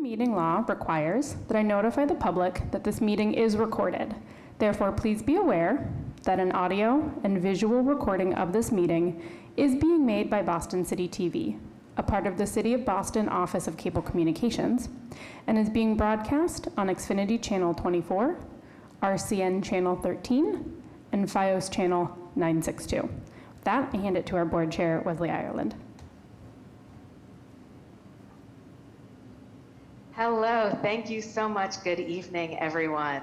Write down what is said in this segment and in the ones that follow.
Meeting law requires that I notify the public that this meeting is recorded. Therefore, please be aware that an audio and visual recording of this meeting is being made by Boston City TV, a part of the City of Boston Office of Cable Communications, and is being broadcast on Xfinity Channel 24, RCN Channel 13, and FiOS Channel 962. With that, I hand it to our board chair, Wesley Ireland. Hello, thank you so much. Good evening, everyone.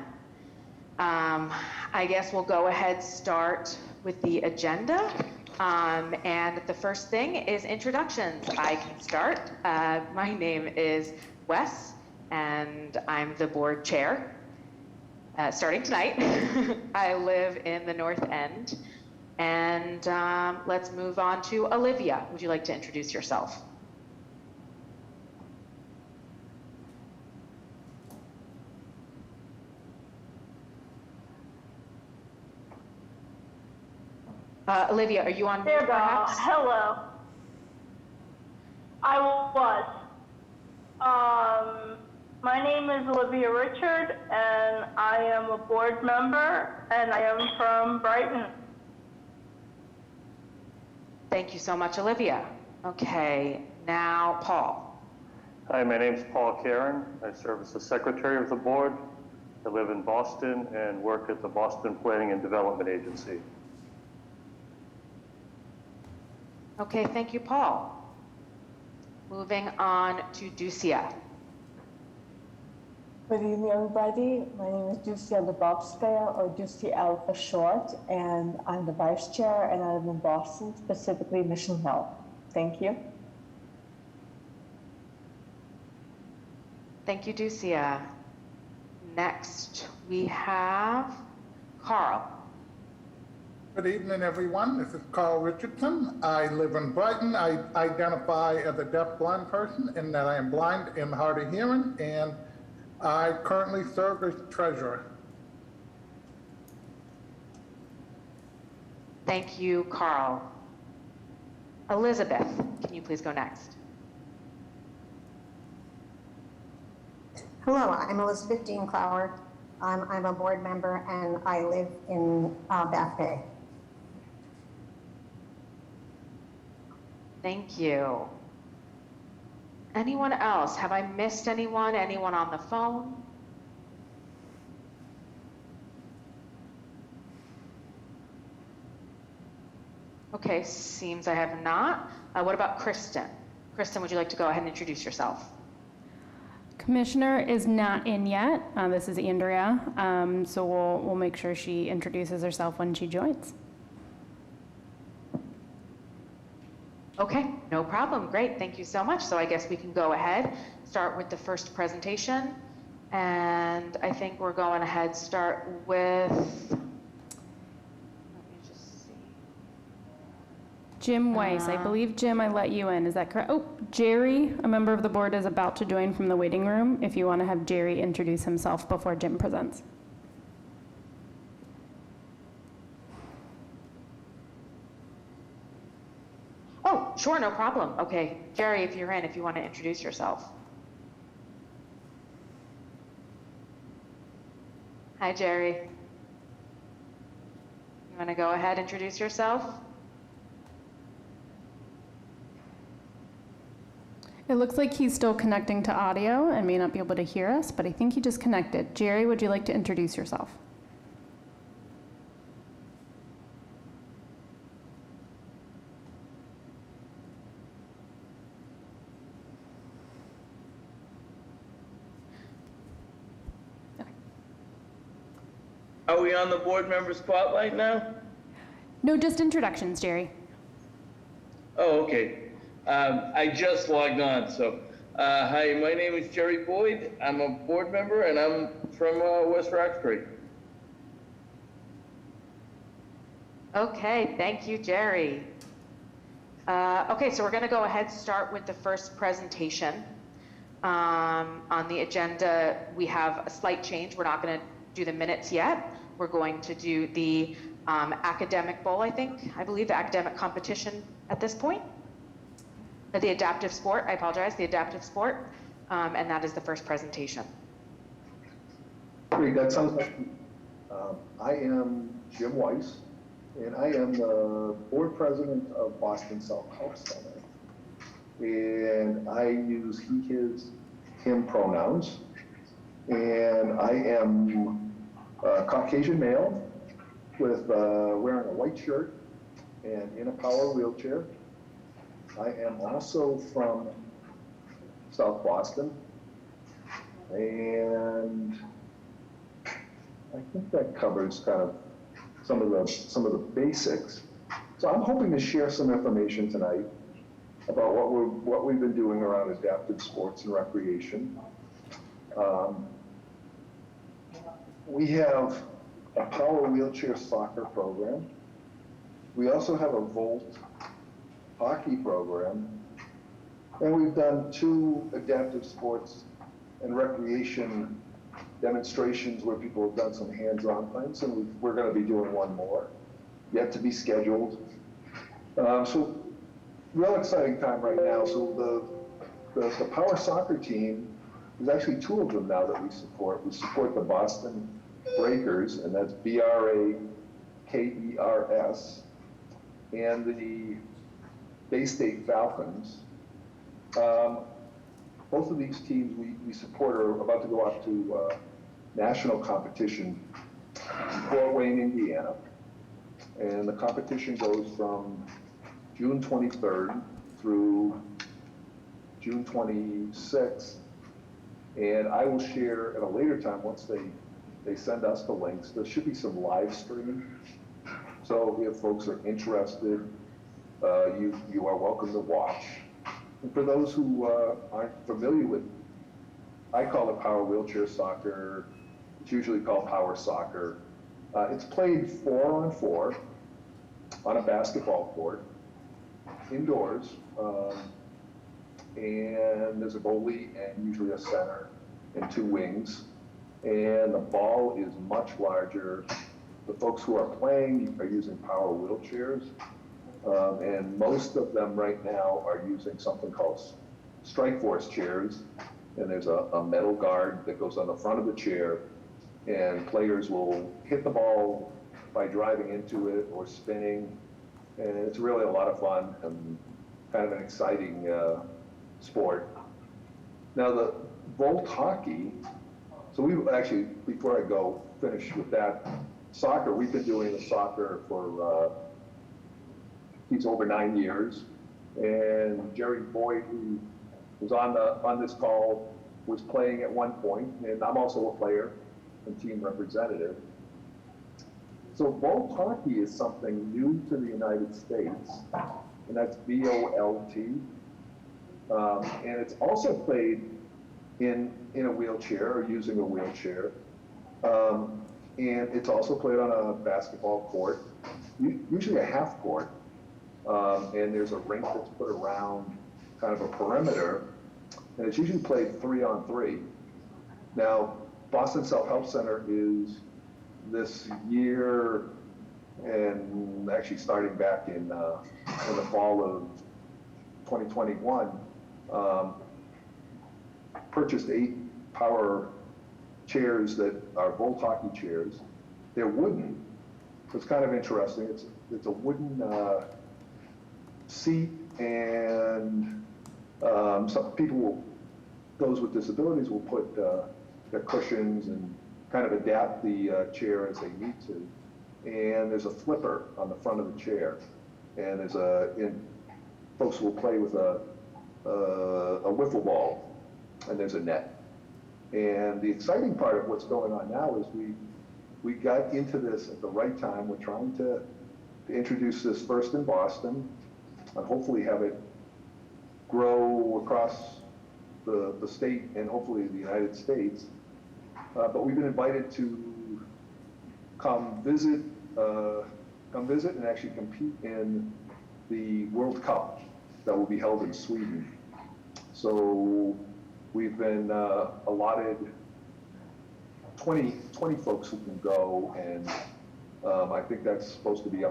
I guess we'll go ahead start with the agenda. And the first thing is introductions. I can start. My name is Wes, and I'm the board chair. Starting tonight, I live in the North End. And let's move on to Olivia. Would you like to introduce yourself? Olivia, are you on mute, perhaps? Hello. I was. My name is Olivia Richard, and I am a board member, and I am from Brighton. Thank you so much, Olivia. Okay, now Paul. Hi, my name is Paul Karen. I serve as the secretary of the board. I live in Boston and work at the Boston Planning and Development Agency. Okay, thank you, Paul. Moving on to Ducia. Good evening, everybody. My name is Ducia Lebowska, or Ducia L for short, and I'm the vice chair, and I live in Boston, specifically Mission Hill. Thank you. Thank you, Ducia. Next, we have Carl. Good evening, everyone. This is Carl Richardson. I live in Brighton. I identify as a deaf-blind person in that I am blind and hard of hearing, and I currently serve as treasurer. Thank you, Carl. Elizabeth, can you please go next? Hello, I'm Elizabeth Dean Clower. I'm a board member, and I live in Bath Bay. Thank you. Anyone else? Have I missed anyone? Anyone on the phone? Okay, seems I have not. What about Kristen? Kristen, would you like to go ahead and introduce yourself? Commissioner is not in yet. This is Andrea, so we'll make sure she introduces herself when she joins. Okay, no problem. Great, thank you so much. So I guess we can go ahead, start with the first presentation. And I think we're going ahead, start with, let me just see. Jim Weiss, I believe, Jim, I let you in. Is that correct? Oh, Jerry, a member of the board, is about to join from the waiting room. If you want to have Jerry introduce himself before Jim presents. Oh, sure, no problem. Okay, Jerry, if you're in, if you want to introduce yourself. Hi, Jerry. You want to go ahead, introduce yourself? It looks like he's still connecting to audio and may not be able to hear us, but I think he just connected. Jerry, would you like to introduce yourself? Are we on the board member spotlight now? No, just introductions, Jerry. Oh, okay. I just logged on, so. Hi, my name is Jerry Boyd. I'm a board member, and I'm from West Roxbury. Okay, thank you, Jerry. Okay, so we're going to go ahead and start with the first presentation. On the agenda, we have a slight change. We're not going to do the minutes yet. We're going to do the academic bowl, I believe the academic competition at this point. The adaptive sport, I apologize, the adaptive sport. and that is the first presentation. Great, that sounds like, I am Jim Weiss, and I am the board president of Boston South Health Center. And I use he, his, him pronouns. And I am a Caucasian male with wearing a white shirt and in a power wheelchair. I am also from South Boston. And I think that covers kind of some of the basics. So I'm hoping to share some information tonight about what we've been doing around adaptive sports and recreation. We have a power wheelchair soccer program. We also have a Volt hockey program, and we've done 2 adaptive sports and recreation demonstrations where people have done some hands-on things, and we're going to be doing one more, yet to be scheduled. So real exciting time right now. So the power soccer team, there's actually 2 of them now that we support. We support the Boston Breakers, and that's BRAKERS, and the Bay State Falcons. Both of these teams we support are about to go off to national competition in Fort Wayne, Indiana. And the competition goes from June 23rd through June 26th. And I will share at a later time, once they send us the links, there should be some live stream. So if folks are interested, you are welcome to watch. And for those who aren't familiar with, I call it power wheelchair soccer. It's usually called power soccer. It's played 4-on-4 on a basketball court, indoors, and there's a goalie and usually a center and 2 wings. And the ball is much larger. The folks who are playing are using power wheelchairs. And most of them right now are using something called Strikeforce chairs. And there's a metal guard that goes on the front of the chair, and players will hit the ball by driving into it or spinning. And it's really a lot of fun and kind of an exciting sport. Now the Volt hockey, so we actually, before I go finish with that, soccer, we've been doing the soccer for he's over 9 years, and Jerry Boyd, who was on this call, was playing at one point, and I'm also a player and team representative. So Volt hockey is something new to the United States, and that's VOLT, and it's also played in a wheelchair or using a wheelchair, and it's also played on a basketball court, usually a half court. And there's a rink that's put around kind of a perimeter, and it's usually played 3-on-3. Now, Boston South Health Center is this year, and actually starting back in the fall of 2021, purchased 8 power chairs that are Volt hockey chairs. They're wooden, so it's kind of interesting. It's a wooden seat, and some people those with disabilities will put their cushions and kind of adapt the chair as they need to. And there's a flipper on the front of the chair, and folks will play with a wiffle ball, and there's a net. And the exciting part of what's going on now is we got into this at the right time. We're trying to introduce this first in Boston, and hopefully have it grow across the state and hopefully the United States. But we've been invited to come visit and actually compete in the World Cup that will be held in Sweden. So we've been allotted 20 folks who can go, and I think that's supposed to be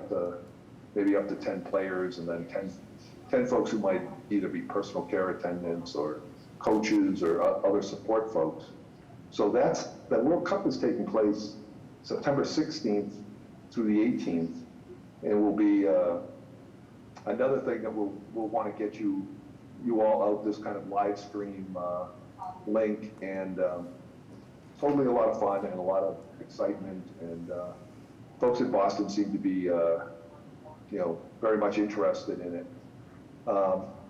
maybe up to 10 players, and then 10 folks who might either be personal care attendants or coaches or other support folks. So that World Cup is taking place September 16th through the 18th, and will be another thing that we'll want to get you all out, this kind of live stream link, and totally a lot of fun and a lot of excitement, and folks in Boston seem to be very much interested in it.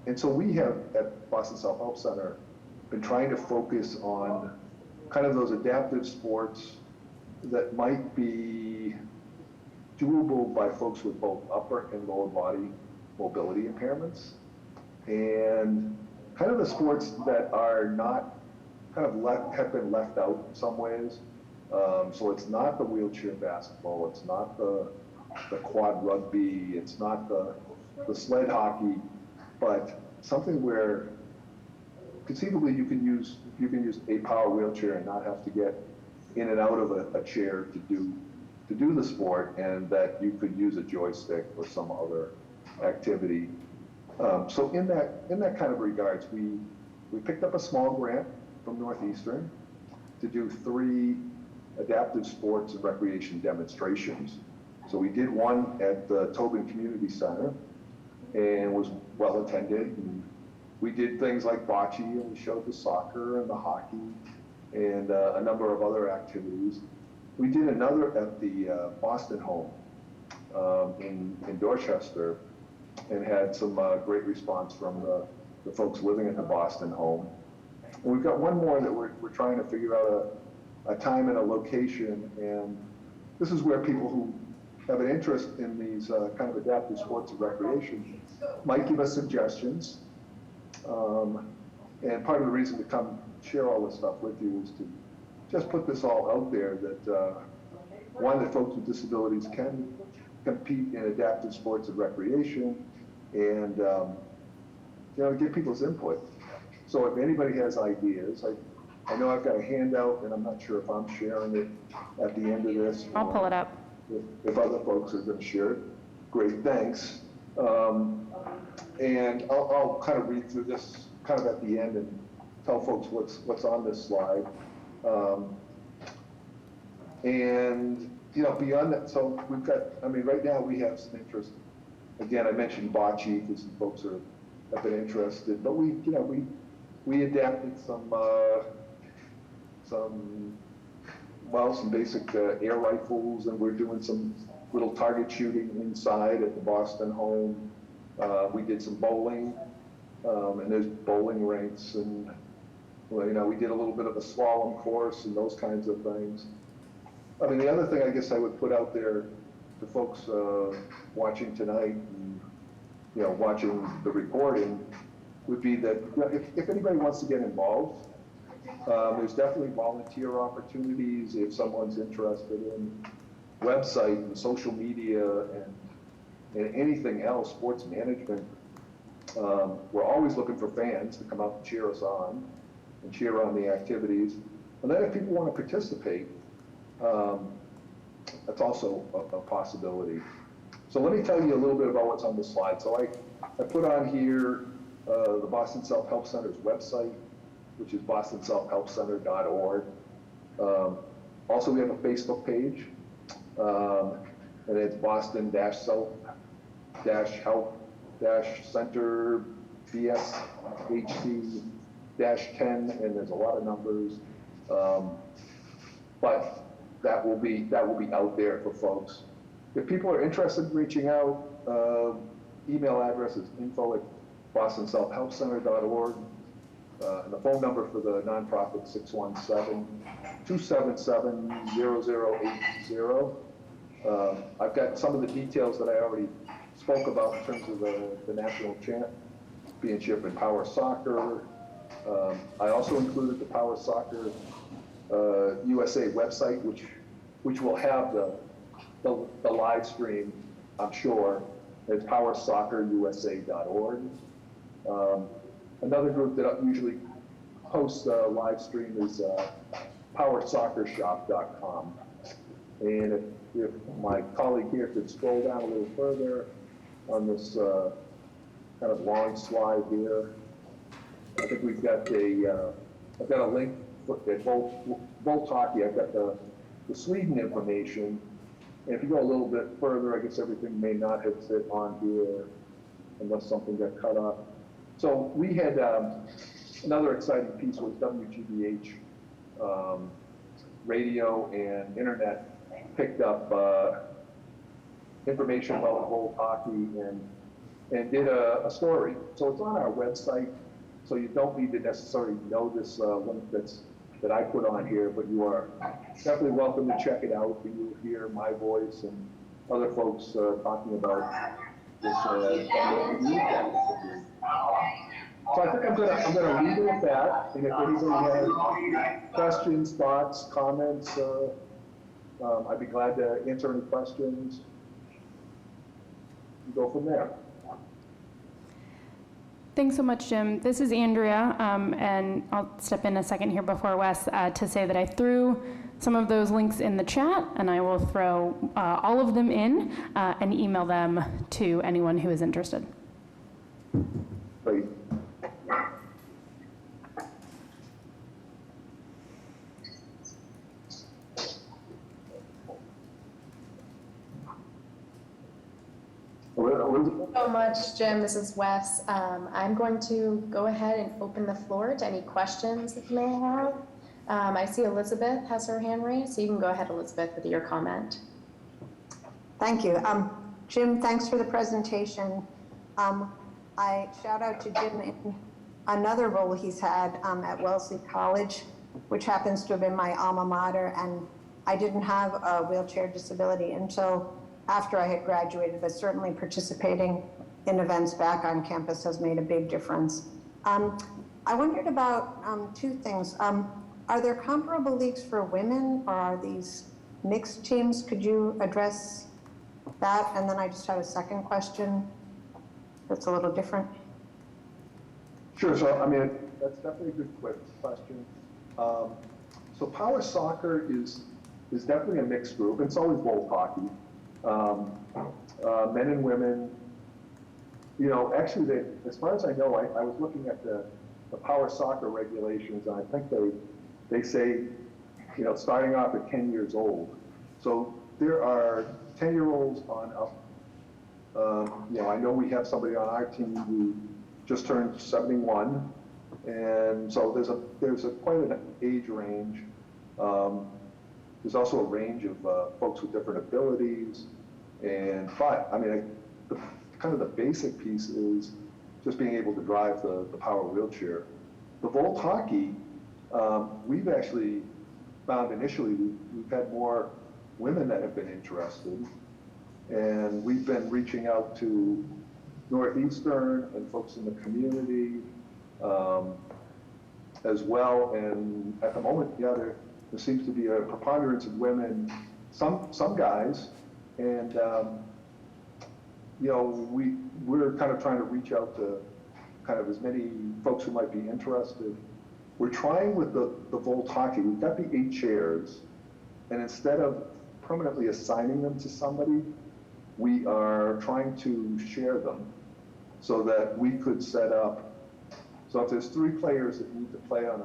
And so we have at Boston Self-Help Center been trying to focus on kind of those adaptive sports that might be doable by folks with both upper and lower body mobility impairments, and kind of the sports that are not kind of have been left out in some ways. So it's not the wheelchair basketball, it's not the quad rugby, it's not the sled hockey, but something where conceivably you can use a power wheelchair and not have to get in and out of a chair to do the sport, and that you could use a joystick or some other activity. So in that kind of regards, we picked up a small grant from Northeastern to do 3 adaptive sports and recreation demonstrations. So we did one at the Tobin Community Center, and was well attended. And we did things like bocce, and we showed the soccer and the hockey and a number of other activities. We did another at the Boston Home in Dorchester, and had some great response from the folks living at the Boston Home. And we've got one more that we're trying to figure out a time and a location, and this is where people who have an interest in these kind of adaptive sports and recreation might give us suggestions. And part of the reason to come share all this stuff with you is to just put this all out there, that one, that folks with disabilities can compete in adaptive sports and recreation, and get people's input. So if anybody has ideas, I know I've got a handout, and I'm not sure if I'm sharing it at the end of this. I'll pull it up. If other folks are going to share it, great, thanks. And I'll kind of read through this kind of at the end and tell folks what's on this slide. And beyond that, so we've got, right now we have some interest. Again, I mentioned bocce because some folks have been interested, but we adapted some basic air rifles, and we're doing some little target shooting inside at the Boston Home. We did some bowling, and there's bowling rinks, and we did a little bit of a slalom course and those kinds of things. The other thing I guess I would put out there to folks watching tonight and watching the recording would be that if anybody wants to get involved, there's definitely volunteer opportunities if someone's interested in website and social media and anything else, sports management. We're always looking for fans to come out and cheer us on and cheer on the activities. And then if people want to participate, that's also a possibility. So let me tell you a little bit about what's on the slide. So I put on here the Boston Self-Help Center's website, which is bostonselfhelpcenter.org. Also, we have a Facebook page, and it's Boston-Self-Help-Center BSHC-10, and there's a lot of numbers. But that will be out there for folks. If people are interested in reaching out, email address is info@bostonselfhelpcenter.org. And the phone number for the nonprofit 617-277-0080. I've got some of the details that I already spoke about in terms of the national championship in Power Soccer. I also included the Power Soccer USA website, which will have the live stream, I'm sure. It's powersoccerusa.org. Another group that usually hosts a live stream is powersoccershop.com. And if my colleague here could scroll down a little further on this kind of long slide here. I think we've got I've got a link at Volt Hockey. I've got the Sweden information. And if you go a little bit further, I guess everything may not have fit on here unless something got cut off. So we had another exciting piece was WGBH radio and internet picked up information about Volt Hockey and did a story. So it's on our website, so you don't need to necessarily know this link that I put on here, but you are definitely welcome to check it out. And you'll hear my voice and other folks talking about this. So I think I'm gonna leave it at that. And if anybody has questions, thoughts, comments, I'd be glad to answer any questions. Go from there. Thanks so much, Jim. This is Andrea, and I'll step in a second here before Wes to say that I threw some of those links in the chat, and I will throw all of them in and email them to anyone who is interested. Great. So much, Jim. This is Wes. I'm going to go ahead and open the floor to any questions that you may have. I see Elizabeth has her hand raised, so you can go ahead, Elizabeth, with your comment. Thank you. Jim, thanks for the presentation. I shout out to Jim in another role he's had at Wellesley College, which happens to have been my alma mater, and I didn't have a wheelchair disability until after I had graduated, but certainly participating in events back on campus has made a big difference. I wondered about two things. Are there comparable leagues for women, or are these mixed teams? Could you address that? And then I just had a second question that's a little different. Sure. So, I mean, that's definitely a good question. So Power Soccer is definitely a mixed group. It's always Volt Hockey. Men and women, you know, actually, as far as I know, I was looking at the Power Soccer regulations, and I think they say, you know, starting off at 10 years old. So there are 10-year-olds on up. You know, I know we have somebody on our team who just turned 71, and so there's quite an age range. There's also a range of folks with different abilities, but I mean, kind of the basic piece is just being able to drive the power wheelchair. The Volt Hockey, we've actually found initially we've had more women that have been interested, and we've been reaching out to Northeastern and folks in the community as well. And at the moment, yeah, there seems to be a preponderance of women, some guys, and you know, we're kind of trying to reach out to kind of as many folks who might be interested. We're trying with the Volt Hockey. We've got the 8 chairs, and instead of permanently assigning them to somebody, we are trying to share them so that we could set up. So if there's 3 players that need to play on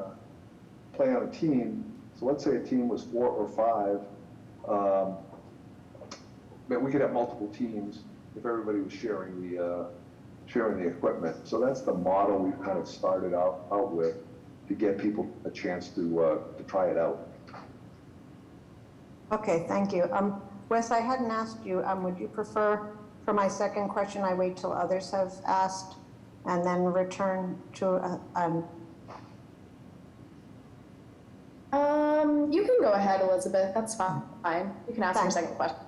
a team, so let's say a team was 4 or 5, but we could have multiple teams if everybody was sharing the equipment. So that's the model we've kind of started out with to get people a chance to try it out. Okay, thank you. Wes, I hadn't asked you, would you prefer for my second question I wait till others have asked and then return to You can go ahead, Elizabeth. That's fine. You can ask your second question.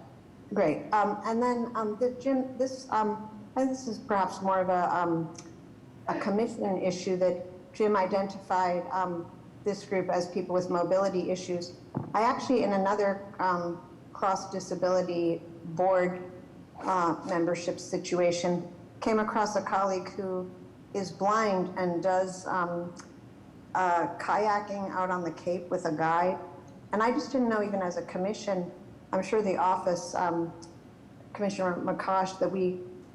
Great. And then, Jim, this is perhaps more of a commission issue that Jim identified this group as people with mobility issues. I actually, in another cross-disability board membership situation, came across a colleague who is blind and does kayaking out on the Cape with a guide. And I just didn't know, even as a commission, I'm sure the office, Commissioner McCosh,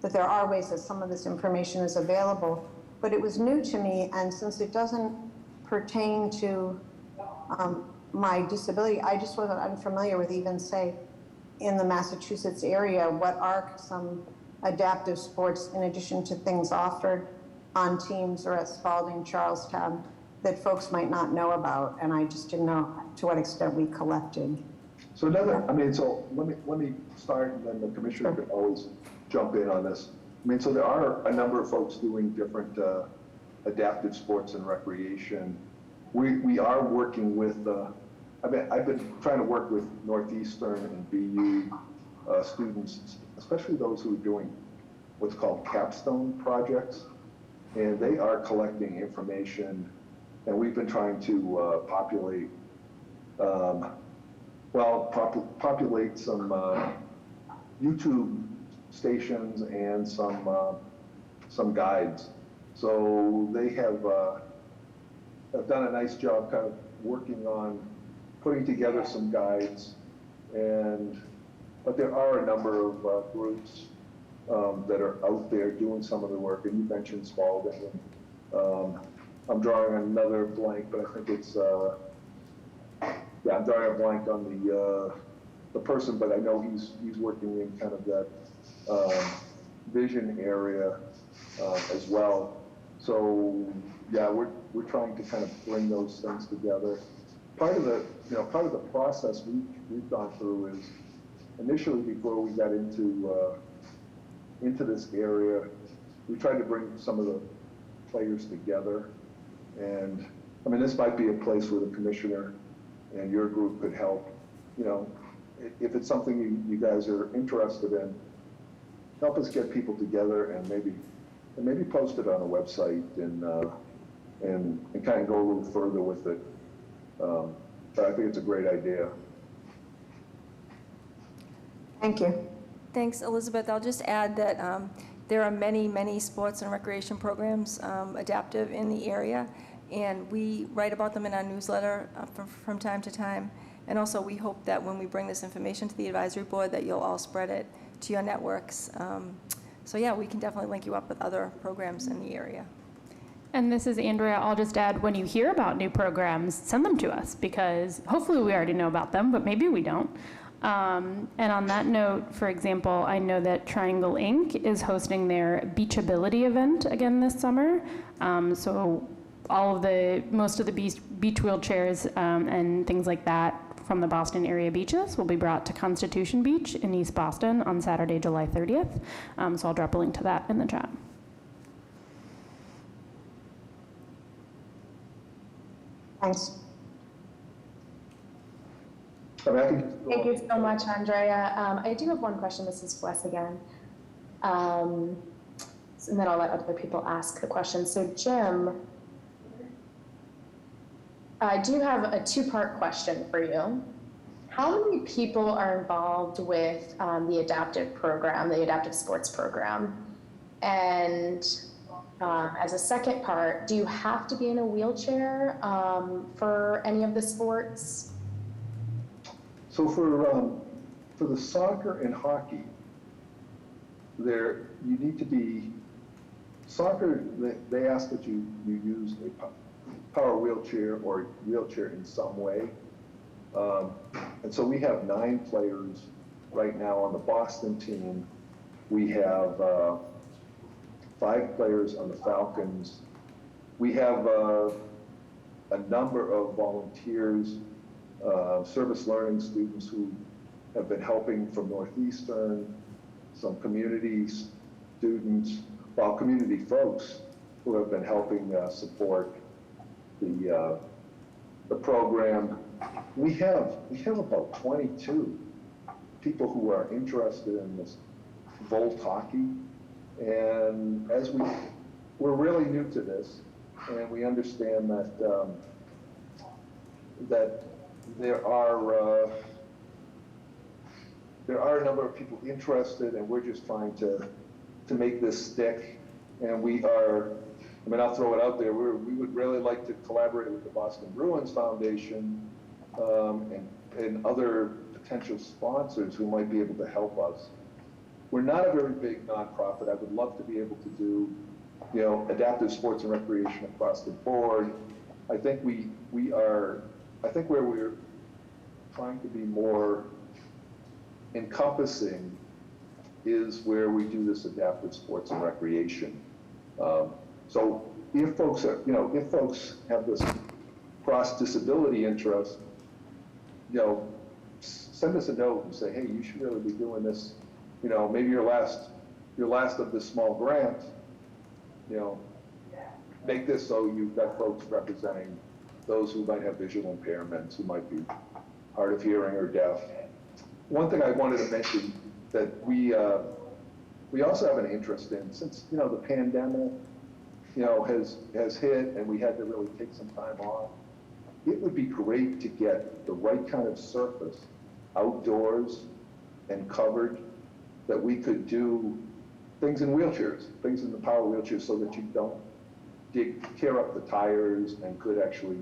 that there are ways that some of this information is available. but it was new to me, and since it doesn't pertain to my disability, I just wasn't unfamiliar with even, say, in the Massachusetts area, what are some adaptive sports in addition to things offered on teams or at Spalding, Charlestown, that folks might not know about, and I just didn't know to what extent we collected. So let me start, and then the commissioner can always jump in on this. I mean, so there are a number of folks doing different adaptive sports and recreation. We are working with, I've been trying to work with Northeastern and BU students, especially those who are doing what's called capstone projects. And they are collecting information, and we've been trying to populate some YouTube stations and some guides. So they have done a nice job kind of working on putting together some guides, but there are a number of groups that are out there doing some of the work, and you mentioned Spalding. I'm drawing another blank, but I think it's I'm drawing a blank on the person, but I know he's working in kind of that vision area as well. So yeah, we're trying to kind of bring those things together. Part of the process we've gone through is initially, before we got into this area, we tried to bring some of the players together. And I mean, this might be a place where the commissioner and your group could help. You know, if it's something you guys are interested in, help us get people together and maybe post it on a website and kind of go a little further with it. But I think it's a great idea. Thank you. Thanks, Elizabeth. I'll just add that there are many, many sports and recreation programs adaptive in the area, and we write about them in our newsletter from time to time. And also, we hope that when we bring this information to the advisory board, that you'll all spread it to your networks. So yeah, we can definitely link you up with other programs in the area. And this is Andrea. I'll just add, when you hear about new programs, send them to us, because hopefully we already know about them, but maybe we don't. And on that note, for example, I know that Triangle Inc. is hosting their Beachability event again this summer. So most of the beach wheelchairs and things like that from the Boston area beaches will be brought to Constitution Beach in East Boston on Saturday, July 30th. So I'll drop a link to that in the chat. Thanks. Thank you so much, Andrea. I do have one question. This is Wes again. And then I'll let other people ask the question. So Jim, I do have a two-part question for you. How many people are involved with the adaptive program, the adaptive sports program? And as a second part, do you have to be in a wheelchair for any of the sports? So for the soccer and hockey, you need to be, soccer, they ask that you use a power wheelchair or wheelchair in some way. And so we have 9 players right now on the Boston team. We have 5 players on the Falcons. We have a number of volunteers, service learning students who have been helping from Northeastern, some community students, community folks who have been helping support the program. We have about 22 people who are interested in this Volt hockey, and as we're really new to this, and we understand that that there are a number of people interested, and we're just trying to make this stick. And I'll throw it out there. We would really like to collaborate with the Boston Bruins Foundation and other potential sponsors who might be able to help us. We're not a very big nonprofit. I would love to be able to do you know, adaptive sports and recreation across the board. I think I think where we're trying to be more encompassing is where we do this adaptive sports and recreation. So if folks have this cross-disability interest, you know, send us a note and say, hey, you should really be doing this. You know, maybe your last of this small grant, you know, make this so you've got folks representing those who might have visual impairments, who might be hard of hearing or deaf. One thing I wanted to mention that we also have an interest in, since, you know, the pandemic, you know, has hit and we had to really take some time off, it would be great to get the right kind of surface outdoors and covered, that we could do things in wheelchairs, things in the power wheelchairs, so that you don't tear up the tires and could actually,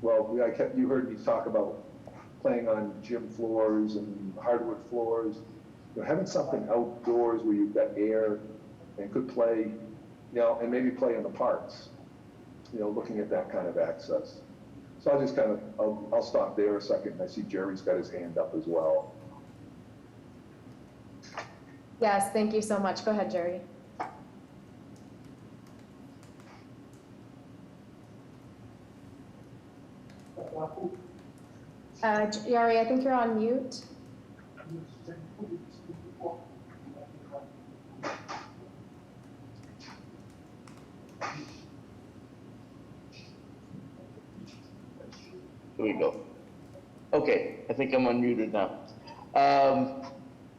well, you heard me talk about playing on gym floors and hardwood floors. You know, having something outdoors where you've got air and could play, you know, and maybe play in the parks, you know, looking at that kind of access. So I'll just kind of, I'll stop there a second. I see Jerry's got his hand up as well. Yes, thank you so much. Go ahead, Jerry. Jerry, I think you're on mute. Here we go. Okay, I think I'm unmuted now.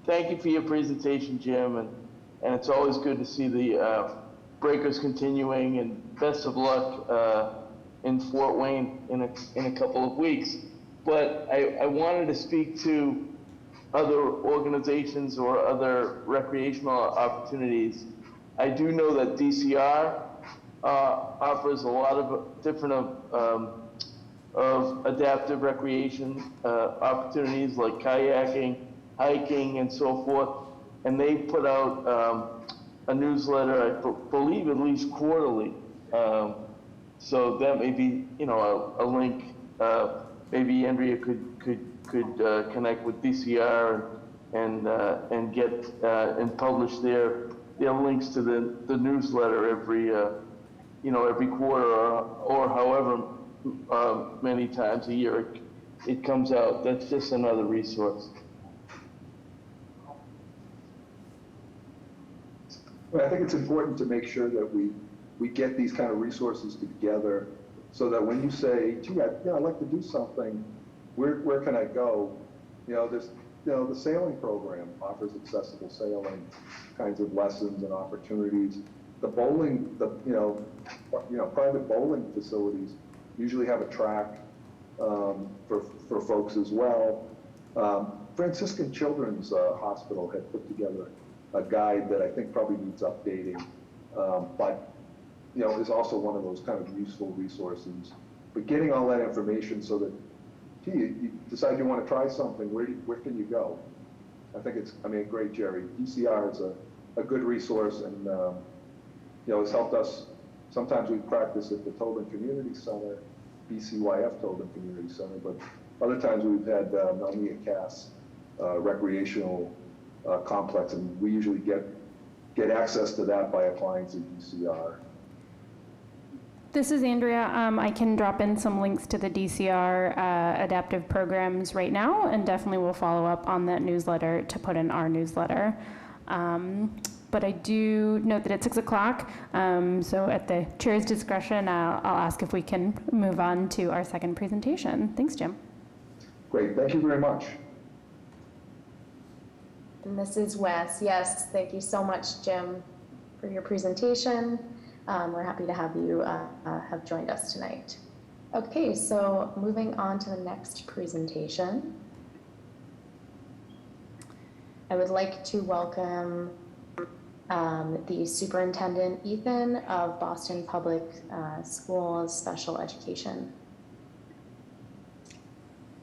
Thank you for your presentation, Jim, and it's always good to see the breakers continuing, and best of luck in Fort Wayne in a couple of weeks. But I wanted to speak to other organizations or other recreational opportunities. I do know that DCR offers a lot of different of adaptive recreation opportunities like kayaking, hiking, and so forth. And they put out a newsletter, I believe at least quarterly. So that may be, you know, a link. Maybe Andrea could connect with DCR and get and publish their links to the newsletter every quarter or however many times a year it comes out. That's just another resource. Well, I think it's important to make sure that we get these kind of resources together, so that when you say, gee, I'd like to do something, where can I go? You know, there's, you know, the sailing program offers accessible sailing kinds of lessons and opportunities. The bowling, private bowling facilities usually have a track for folks as well. Franciscan Children's Hospital had put together a guide that I think probably needs updating, but you know, is also one of those kind of useful resources. But getting all that information so that, gee, you decide you want to try something, where can you go? I think it's, great, Jerry. DCR is a good resource, and you know, has helped us. Sometimes we practice at the Tobin Community Center, BCYF Tobin Community Center, but other times we've had Melnia Cass recreational complex, and we usually get access to that by applying to DCR. This is Andrea. I can drop in some links to the DCR adaptive programs right now, and definitely will follow up on that newsletter to put in our newsletter. But I do note that it's 6 o'clock, so at the chair's discretion, I'll ask if we can move on to our second presentation. Thanks, Jim. Great, thank you very much. And this is Wes. Yes, thank you so much, Jim, for your presentation. We're happy to have you have joined us tonight. Okay, so moving on to the next presentation. I would like to welcome the Superintendent Ethan of Boston Public Schools Special Education.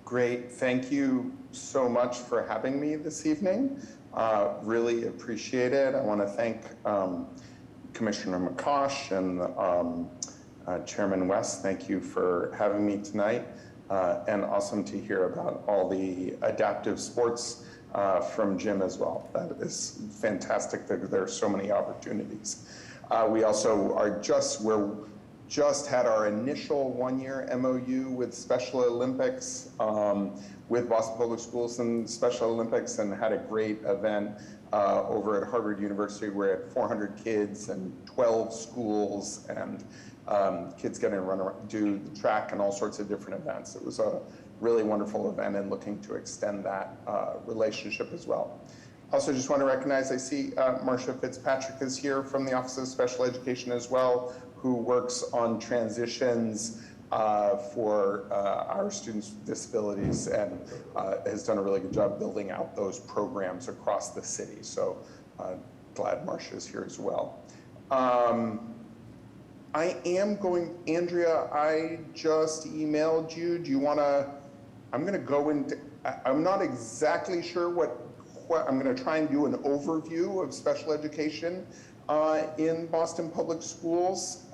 Great, thank you so much for having me this evening. Really appreciate it. I want to thank Commissioner McCosh and Chairman West, thank you for having me tonight. And awesome to hear about all the adaptive sports from Jim as well. That is fantastic that there are so many opportunities. We also we're just had our initial one-year MOU with Special Olympics, with Boston Public Schools and Special Olympics, and had a great event over at Harvard University. We're at 400 kids and 12 schools, and kids getting to run around, do the track and all sorts of different events. It was a really wonderful event, and looking to extend that relationship as well. Also just want to recognize, I see Marcia Fitzpatrick is here from the Office of Special Education as well, who works on transitions for our students with disabilities, and has done a really good job building out those programs across the city. So glad Marcia is here as well. Andrea, I just emailed you. Do you want to, I'm not exactly sure what I'm going to try and do an overview of special education in Boston Public Schools.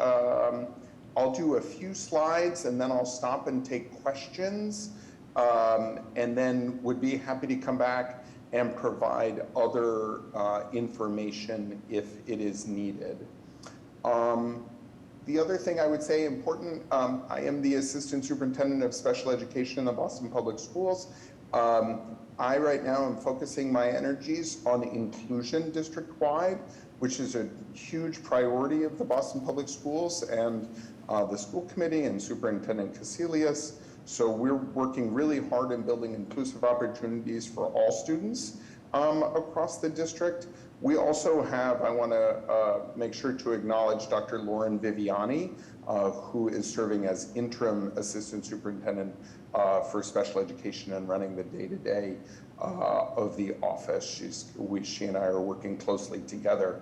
I'll do a few slides and then I'll stop and take questions, and then would be happy to come back and provide other information if it is needed. The other thing I would say important, I am the Assistant Superintendent of Special Education in the Boston Public Schools. I right now am focusing my energies on inclusion district-wide, which is a huge priority of the Boston Public Schools and the school committee and Superintendent Casilius. So we're working really hard in building inclusive opportunities for all students across the district. We also have, I want to make sure to acknowledge Dr. Lauren Viviani, who is serving as interim assistant superintendent for special education and running the day-to-day of the office. She and I are working closely together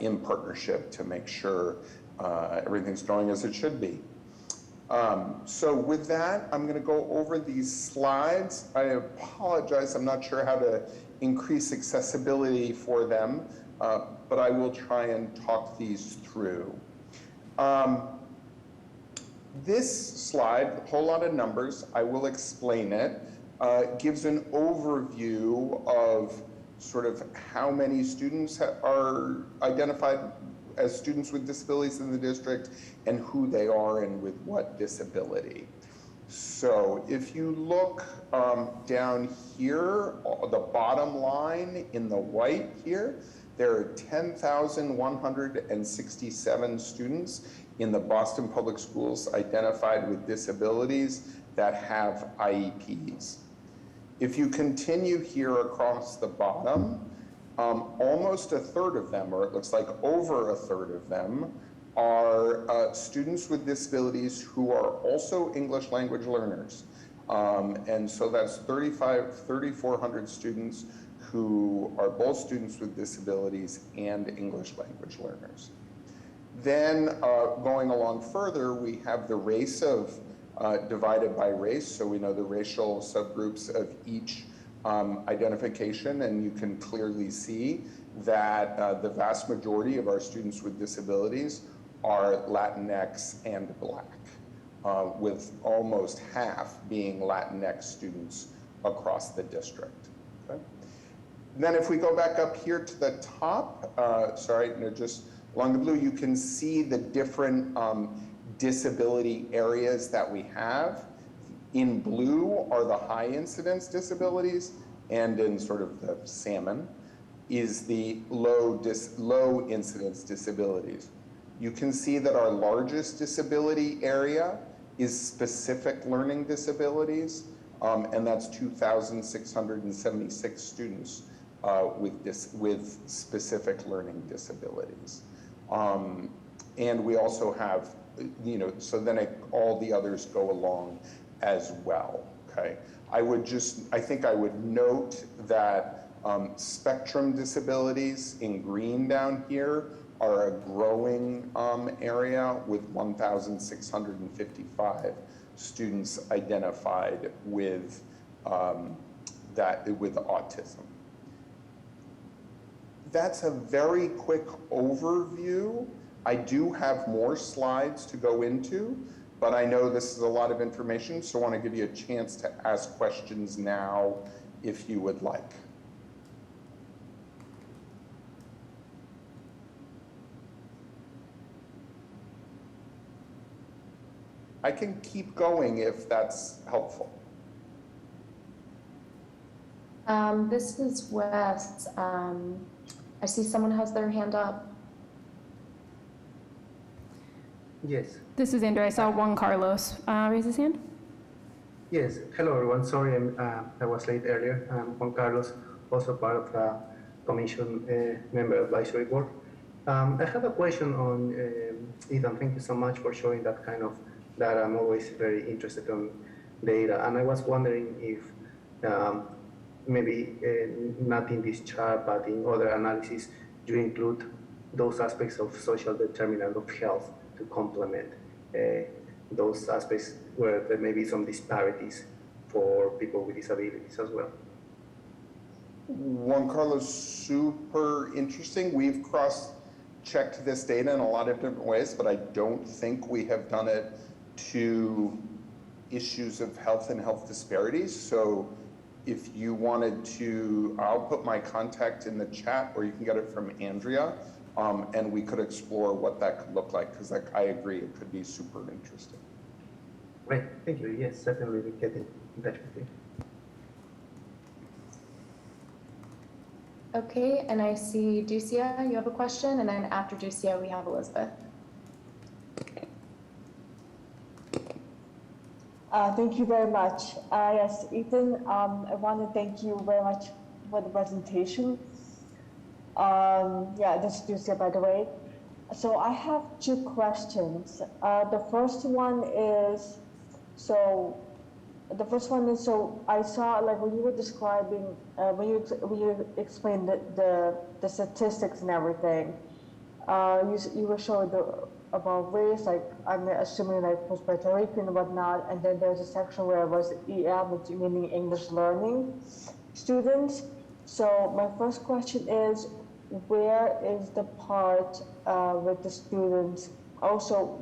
in partnership to make sure everything's going as it should be. So with that, I'm going to go over these slides. I apologize, I'm not sure how to increase accessibility for them, but I will try and talk these through. This slide, a whole lot of numbers, I will explain it, gives an overview of sort of how many students are identified as students with disabilities in the district and who they are and with what disability. So if you look down here, the bottom line in the white here, there are 10,167 students in the Boston Public Schools identified with disabilities that have IEPs. If you continue here across the bottom, almost a third of them, or it looks like over a third of them, are students with disabilities who are also English language learners. And so that's 3,400 students who are both students with disabilities and English language learners. Then going along further, we have the race of divided by race. So we know the racial subgroups of each identification, and you can clearly see that the vast majority of our students with disabilities are Latinx and Black, with almost half being Latinx students across the district. Okay? Then if we go back up here to the top, just along the blue, you can see the different disability areas that we have. In blue are the high incidence disabilities, and in sort of the salmon is the low incidence disabilities. You can see that our largest disability area is specific learning disabilities, and that's 2,676 students with specific learning disabilities. And we also have, so then all the others go along as well, okay? I think I would note that spectrum disabilities in green down here are a growing area with 1,655 students identified with with autism. That's a very quick overview. I do have more slides to go into, but I know this is a lot of information, so I want to give you a chance to ask questions now if you would like. I can keep going if that's helpful. This is Wes. I see someone has their hand up. Yes. This is Andrea. I saw Juan Carlos raise his hand. Yes. Hello, everyone. Sorry I was late earlier. I'm Juan Carlos, also part of the Commission Member Advisory Board. I have a question on Ethan. Thank you so much for showing that kind of data. I'm always very interested in data, and I was wondering if maybe not in this chart, but in other analysis, you include those aspects of social determinant of health to complement those aspects where there may be some disparities for people with disabilities as well. Juan Carlos, super interesting. We've cross-checked this data in a lot of different ways, but I don't think we have done it to issues of health and health disparities. So if you wanted to, I'll put my contact in the chat, or you can get it from Andrea, and we could explore what that could look like, because I agree, it could be super interesting. Great, thank you. Yes, certainly we get in touch with you. Okay, and I see Ducia, you have a question, and then after Ducia, we have Elizabeth. Thank you very much. Yes, Ethan, I want to thank you very much for the presentation. Yeah, this is Ducia, by the way. So I have two questions. The first one is, so I saw, like, when you were describing, when you explained the statistics and everything, you were showing about race, like, I'm assuming like was Puerto Rican and whatnot, and then there's a section where it was EL, which meaning English learning students. So my first question is, where is the part with the students? Also,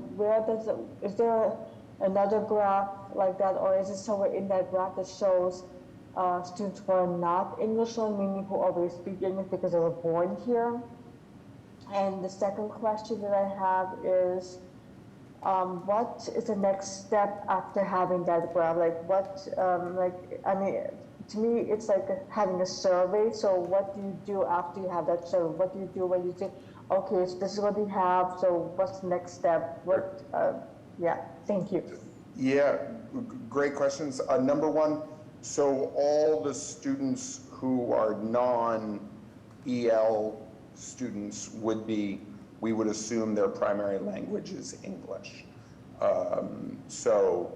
is there another graph like that, or is it somewhere in that graph that shows students who are not English learners, meaning who already speak English because they were born here? And the second question that I have is, what is the next step after having that graph? Like, what, I mean, to me, it's like having a survey. So what do you do after you have that survey? What do you do when you say, okay, so this is what we have, so what's the next step? What, yeah, thank you. Yeah, great questions. Number one, so all the students who are non-EL students we would assume their primary language is English. So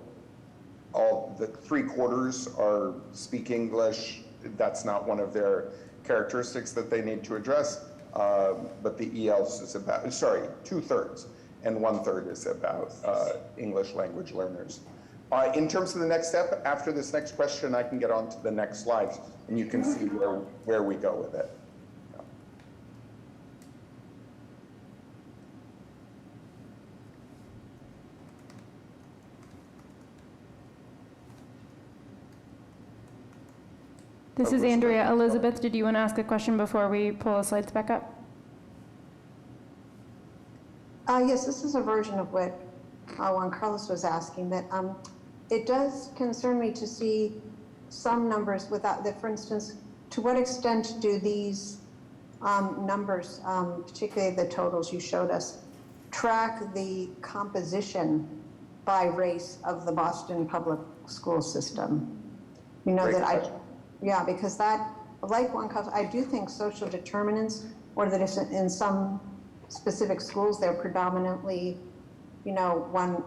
all the 3/4 speak English. That's not one of their characteristics that they need to address. But the ELs is about, 2/3, and 1/3 is about English language learners. In terms of the next step, after this next question, I can get on to the next slides, and you can see where we go with it. This is Andrea. Elizabeth, did you want to ask a question before we pull the slides back up? Yes, this is a version of what Juan Carlos was asking, that it does concern me to see some numbers without that. For instance, to what extent do these numbers, particularly the totals you showed us, track the composition by race of the Boston public school system? You know, yeah, because that, like Juan Carlos, I do think social determinants, or that in some specific schools, they're predominantly, you know, one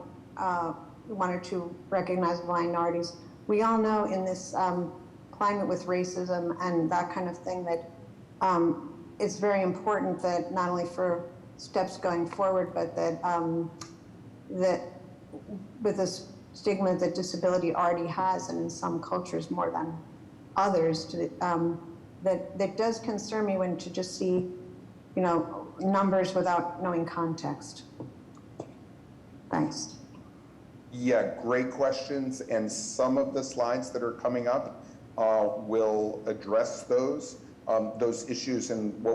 or two recognizable minorities. We all know in this climate with racism and that kind of thing that it's very important that not only for steps going forward, but that that with this stigma that disability already has, and in some cultures more than others, that does concern me when to just see, you know, numbers without knowing context. Thanks. Yeah, great questions. And some of the slides that are coming up will address those issues, and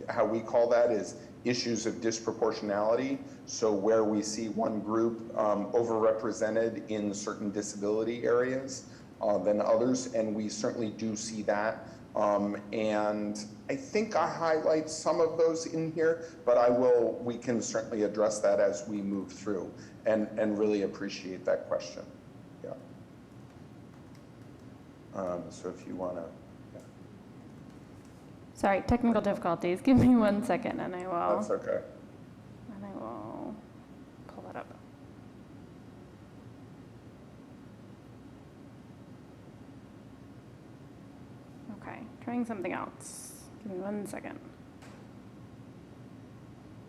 how we call that is issues of disproportionality. So where we see one group overrepresented in certain disability areas than others, and we certainly do see that. And I think I highlight some of those in here, but we can certainly address that as we move through, and really appreciate that question. Yeah. So if you want to. Sorry, technical difficulties. Give me 1 second and I will. That's okay. And I will pull that up. Okay, trying something else. Give me 1 second.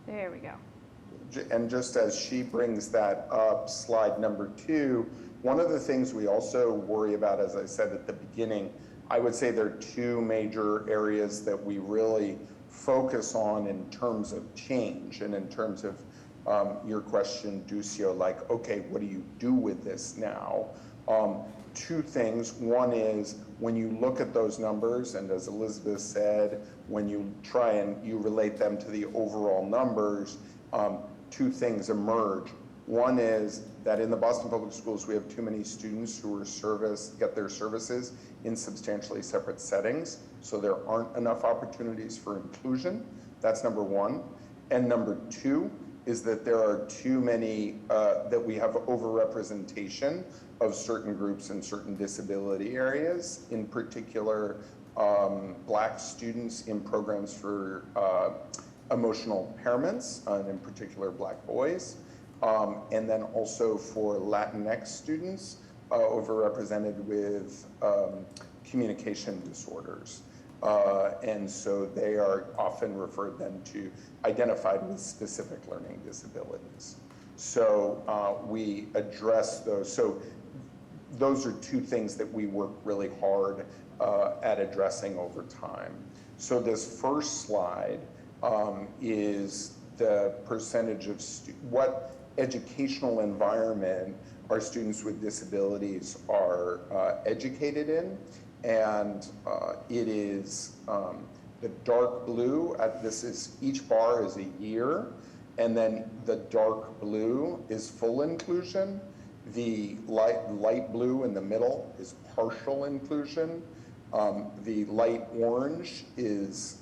There we go. And just as she brings that up, slide number 2, one of the things we also worry about, as I said at the beginning, I would say there are 2 major areas that we really focus on in terms of change, and in terms of your question, Duccio, like, okay, what do you do with this now? 2 things. One is when you look at those numbers, and as Elizabeth said, when you try and you relate them to the overall numbers, 2 things emerge. One is that in the Boston Public Schools, we have too many students who are get their services in substantially separate settings, so there aren't enough opportunities for inclusion. That's number 1. And number 2 is that there are too many, that we have overrepresentation of certain groups in certain disability areas, in particular, Black students in programs for emotional impairments, and in particular Black boys. And then also for Latinx students, overrepresented with communication disorders. And so they are often referred then to identified with specific learning disabilities. So we address those. So those are 2 things that we work really hard at addressing over time. So this first slide is the percentage of what educational environment our students with disabilities are educated in. And it is the dark blue, each bar is a year, and then the dark blue is full inclusion. The light blue in the middle is partial inclusion. The light orange is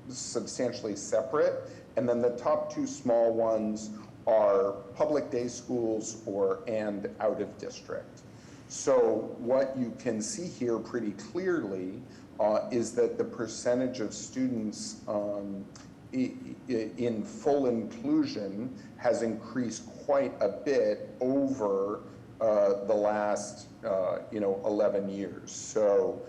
substantially separate. And then the top 2 small ones are public day schools and out of district. So what you can see here pretty clearly is that the percentage of students in full inclusion has increased quite a bit over the last 11 years. So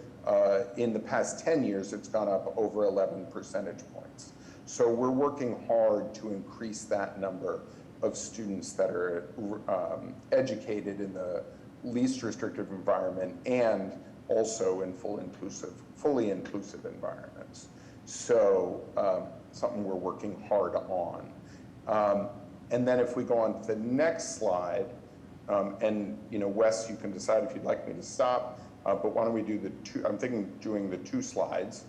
in the past 10 years, it's gone up over 11 percentage points. So we're working hard to increase that number of students that are educated in the least restrictive environment and also in fully inclusive environments. So something we're working hard on. And then if we go on to the next slide, and Wes, you can decide if you'd like me to stop, but why don't we do I'm thinking of doing the 2 slides.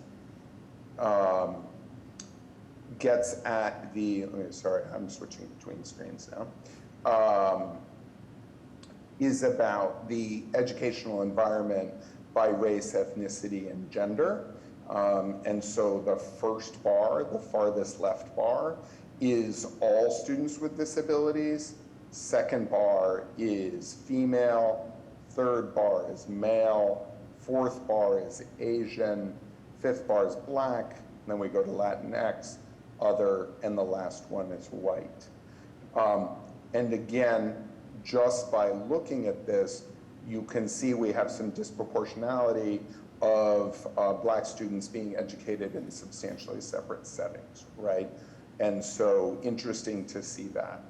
Gets at sorry, I'm switching between screens now, is about the educational environment by race, ethnicity, and gender. And so the first bar, the farthest left bar, is all students with disabilities. Second bar is female. Third bar is male. Fourth bar is Asian. Fifth bar is Black. And then we go to Latinx, other, and the last one is white. And again, just by looking at this, you can see we have some disproportionality of Black students being educated in substantially separate settings, right? And so interesting to see that.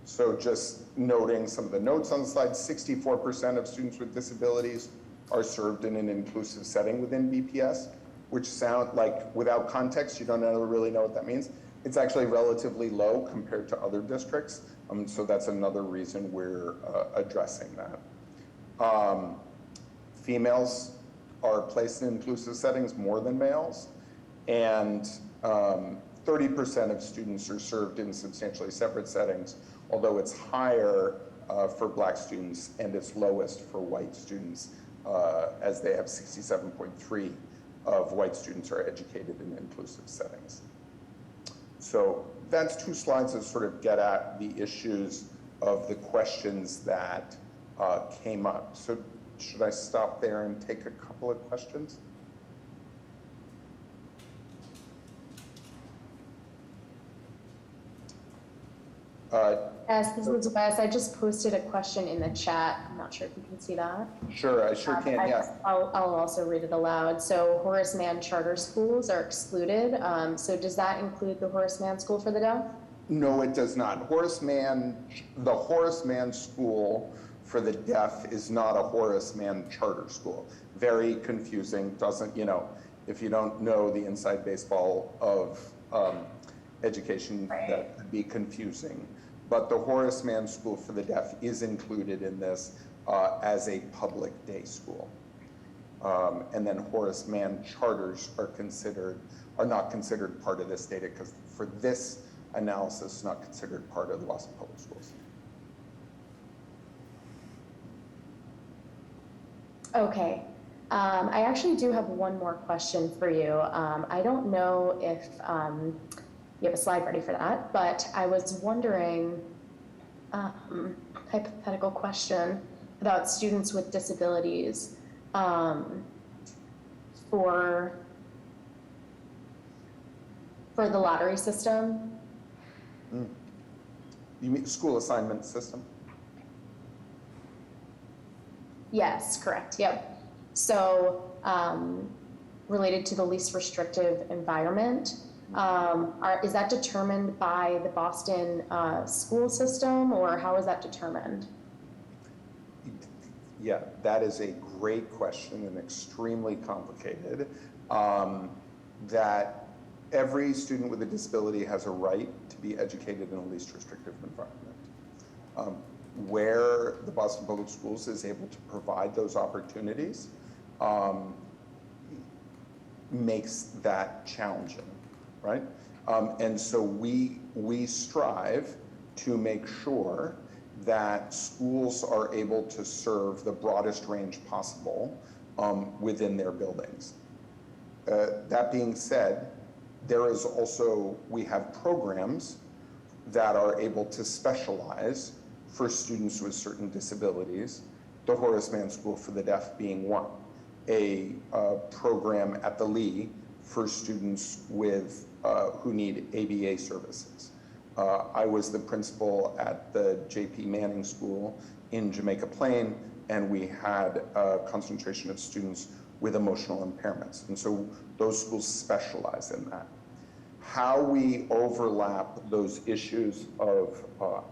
So just noting some of the notes on the slide, 64% of students with disabilities are served in an inclusive setting within BPS, which sound like, without context, you don't really know what that means. It's actually relatively low compared to other districts. So that's another reason we're addressing that. Females are placed in inclusive settings more than males, and 30% of students are served in substantially separate settings, although it's higher for Black students and it's lowest for white students, as they have 67.3 of white students are educated in inclusive settings. So that's 2 slides that sort of get at the issues of the questions that came up. So should I stop there and take a couple of questions? Yes, this is Wes. I just posted a question in the chat. I'm not sure if you can see that. Sure, I sure can, yes. I'll also read it aloud. So Horace Mann charter schools are excluded. So does that include the Horace Mann School for the Deaf? No, it does not. The Horace Mann School for the Deaf is not a Horace Mann charter school. Very confusing, doesn't, if you don't know the inside baseball of education, that could be confusing. But the Horace Mann School for the Deaf is included in this as a public day school. And then Horace Mann charters are not considered part of this data, because for this analysis, it's not considered part of the Boston Public Schools. Okay. I actually do have one more question for you. I don't know if you have a slide ready for that, but I was wondering, hypothetical question about students with disabilities for the lottery system. You mean school assignment system? Yes, correct. Yep. So related to the least restrictive environment, is that determined by the Boston school system, or how is that determined? Yeah, that is a great question and extremely complicated. That every student with a disability has a right to be educated in a least restrictive environment. Where the Boston Public Schools is able to provide those opportunities makes that challenging, right? And so we strive to make sure that schools are able to serve the broadest range possible within their buildings. That being said, we have programs that are able to specialize for students with certain disabilities, the Horace Mann School for the Deaf being one. A program at the Lee for students with who need ABA services. I was the principal at the J.P. Manning School in Jamaica Plain, and we had a concentration of students with emotional impairments. And so those schools specialize in that. How we overlap those issues of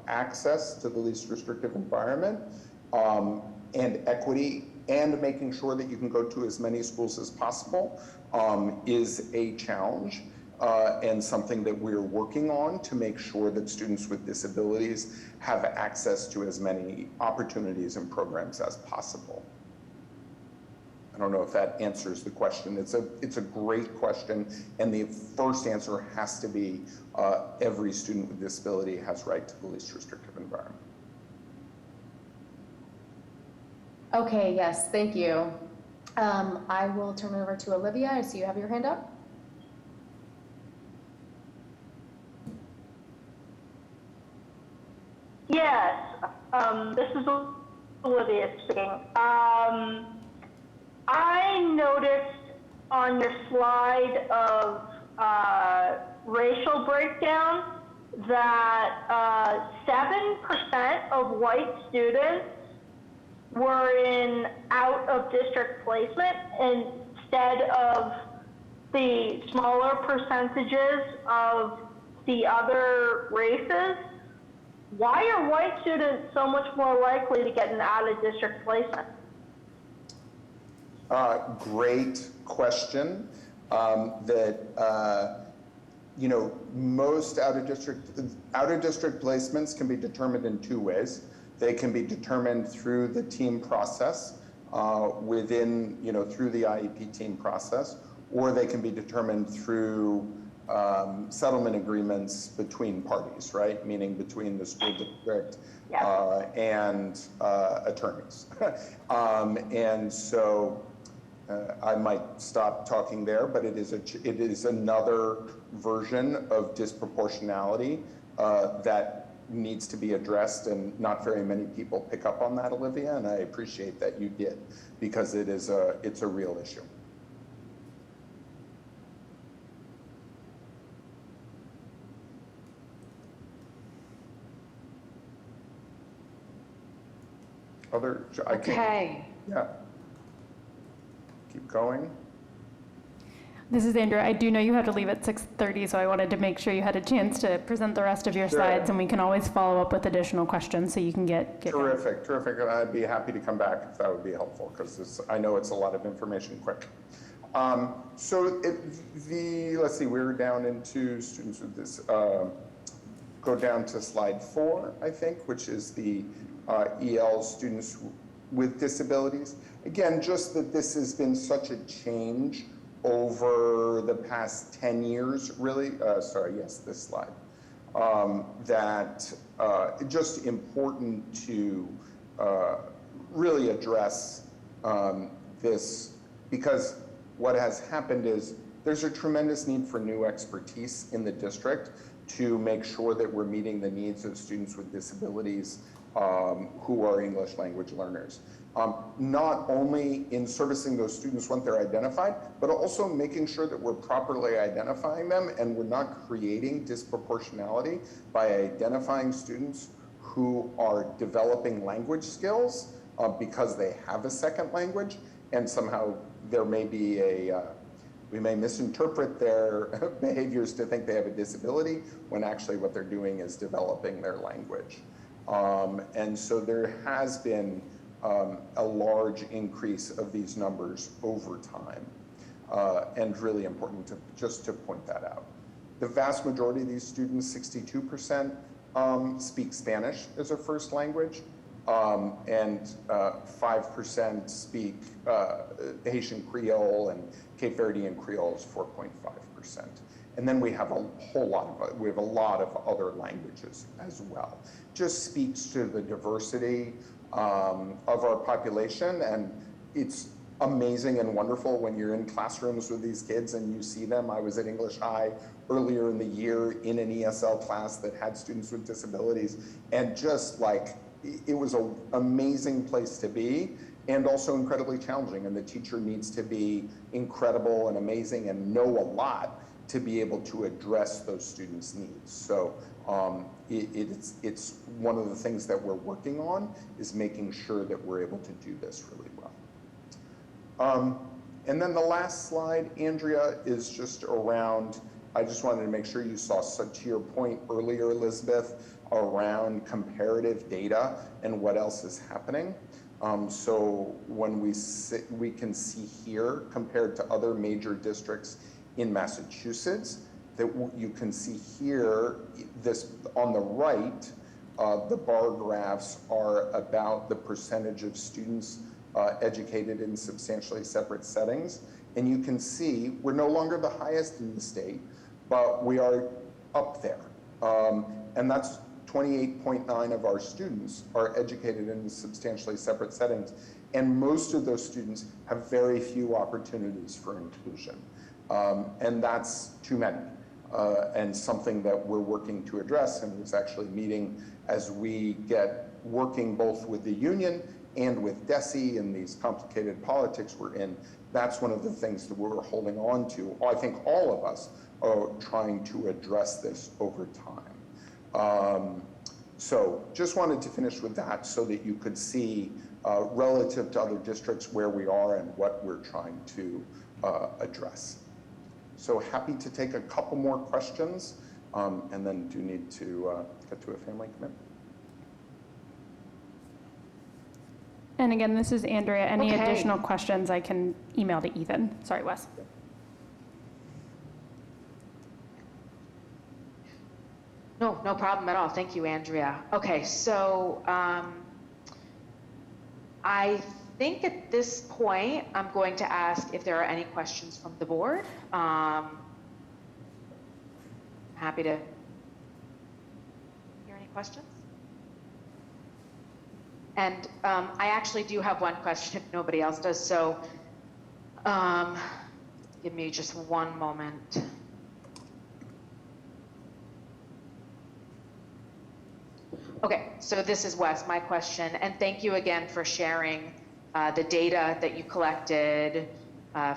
access to the least restrictive environment and equity, and making sure that you can go to as many schools as possible is a challenge and something that we're working on to make sure that students with disabilities have access to as many opportunities and programs as possible. I don't know if that answers the question. It's a great question, and the first answer has to be every student with disability has right to the least restrictive environment. Okay, yes, thank you. I will turn it over to Olivia. I see you have your hand up. Yes, this is Olivia speaking. I noticed on your slide of racial breakdown that 7% of white students were in out-of-district placement instead of the smaller percentages of the other races. Why are white students so much more likely to get an out-of-district placement? Great question. Most out-of-district placements can be determined in two ways. They can be determined through the team process through the IEP team process, or they can be determined through settlement agreements between parties, right? Meaning between the school district and attorneys. And so I might stop talking there, but it is another version of disproportionality that needs to be addressed, and not very many people pick up on that, Olivia, and I appreciate that you did, because it's a real issue. Okay. Yeah. Keep going. This is Andrea. I do know you have to leave at 6:30, so I wanted to make sure you had a chance to present the rest of your slides, and we can always follow up with additional questions so you can get Terrific, terrific. I'd be happy to come back if that would be helpful, because I know it's a lot of information quick. Let's see, we're down into students with this. Go down to slide 4, I think, which is the EL students with disabilities. Again, just that this has been such a change over the past 10 years, really. This slide. Just important to really address this, because what has happened is there's a tremendous need for new expertise in the district to make sure that we're meeting the needs of students with disabilities who are English language learners. Not only in servicing those students once they're identified, but also making sure that we're properly identifying them and we're not creating disproportionality by identifying students who are developing language skills because they have a second language, and somehow there may be we may misinterpret their behaviors to think they have a disability when actually what they're doing is developing their language. And so there has been a large increase of these numbers over time, and really important to point that out. The vast majority of these students, 62%, speak Spanish as a first language, and 5% speak Haitian Creole, and Cape Verdean Creole is 4.5%. And then we have a lot of other languages as well. Just speaks to the diversity of our population, and it's amazing and wonderful when you're in classrooms with these kids and you see them. I was at English High earlier in the year in an ESL class that had students with disabilities, and just like, it was an amazing place to be, and also incredibly challenging, and the teacher needs to be incredible and amazing and know a lot to be able to address those students' needs. So it's one of the things that we're working on, is making sure that we're able to do this really well. And then the last slide, Andrea, is just around, I just wanted to make sure you saw, so to your point earlier, Elizabeth, around comparative data and what else is happening. So when we can see here, compared to other major districts in Massachusetts, that you can see here, this on the right, the bar graphs are about the percentage of students educated in substantially separate settings. And you can see we're no longer the highest in the state, but we are up there. And that's 28.9 of our students are educated in substantially separate settings. And most of those students have very few opportunities for inclusion. And that's too many. And something that we're working to address, and was actually meeting as we get working both with the union and with DESE in these complicated politics we're in. That's one of the things that we're holding on to. I think all of us are trying to address this over time. So just wanted to finish with that so that you could see relative to other districts where we are and what we're trying to address. So happy to take a couple more questions, and then do need to get to a family commitment. And again, this is Andrea. Any Okay. additional questions I can email to Ethan. Sorry, Wes. No, no problem at all. Thank you, Andrea. Okay, so I think at this point, I'm going to ask if there are any questions from the board. Happy to hear any questions. And I actually do have one question if nobody else does. So give me just one moment. Okay, so this is Wes, my question, and thank you again for sharing the data that you collected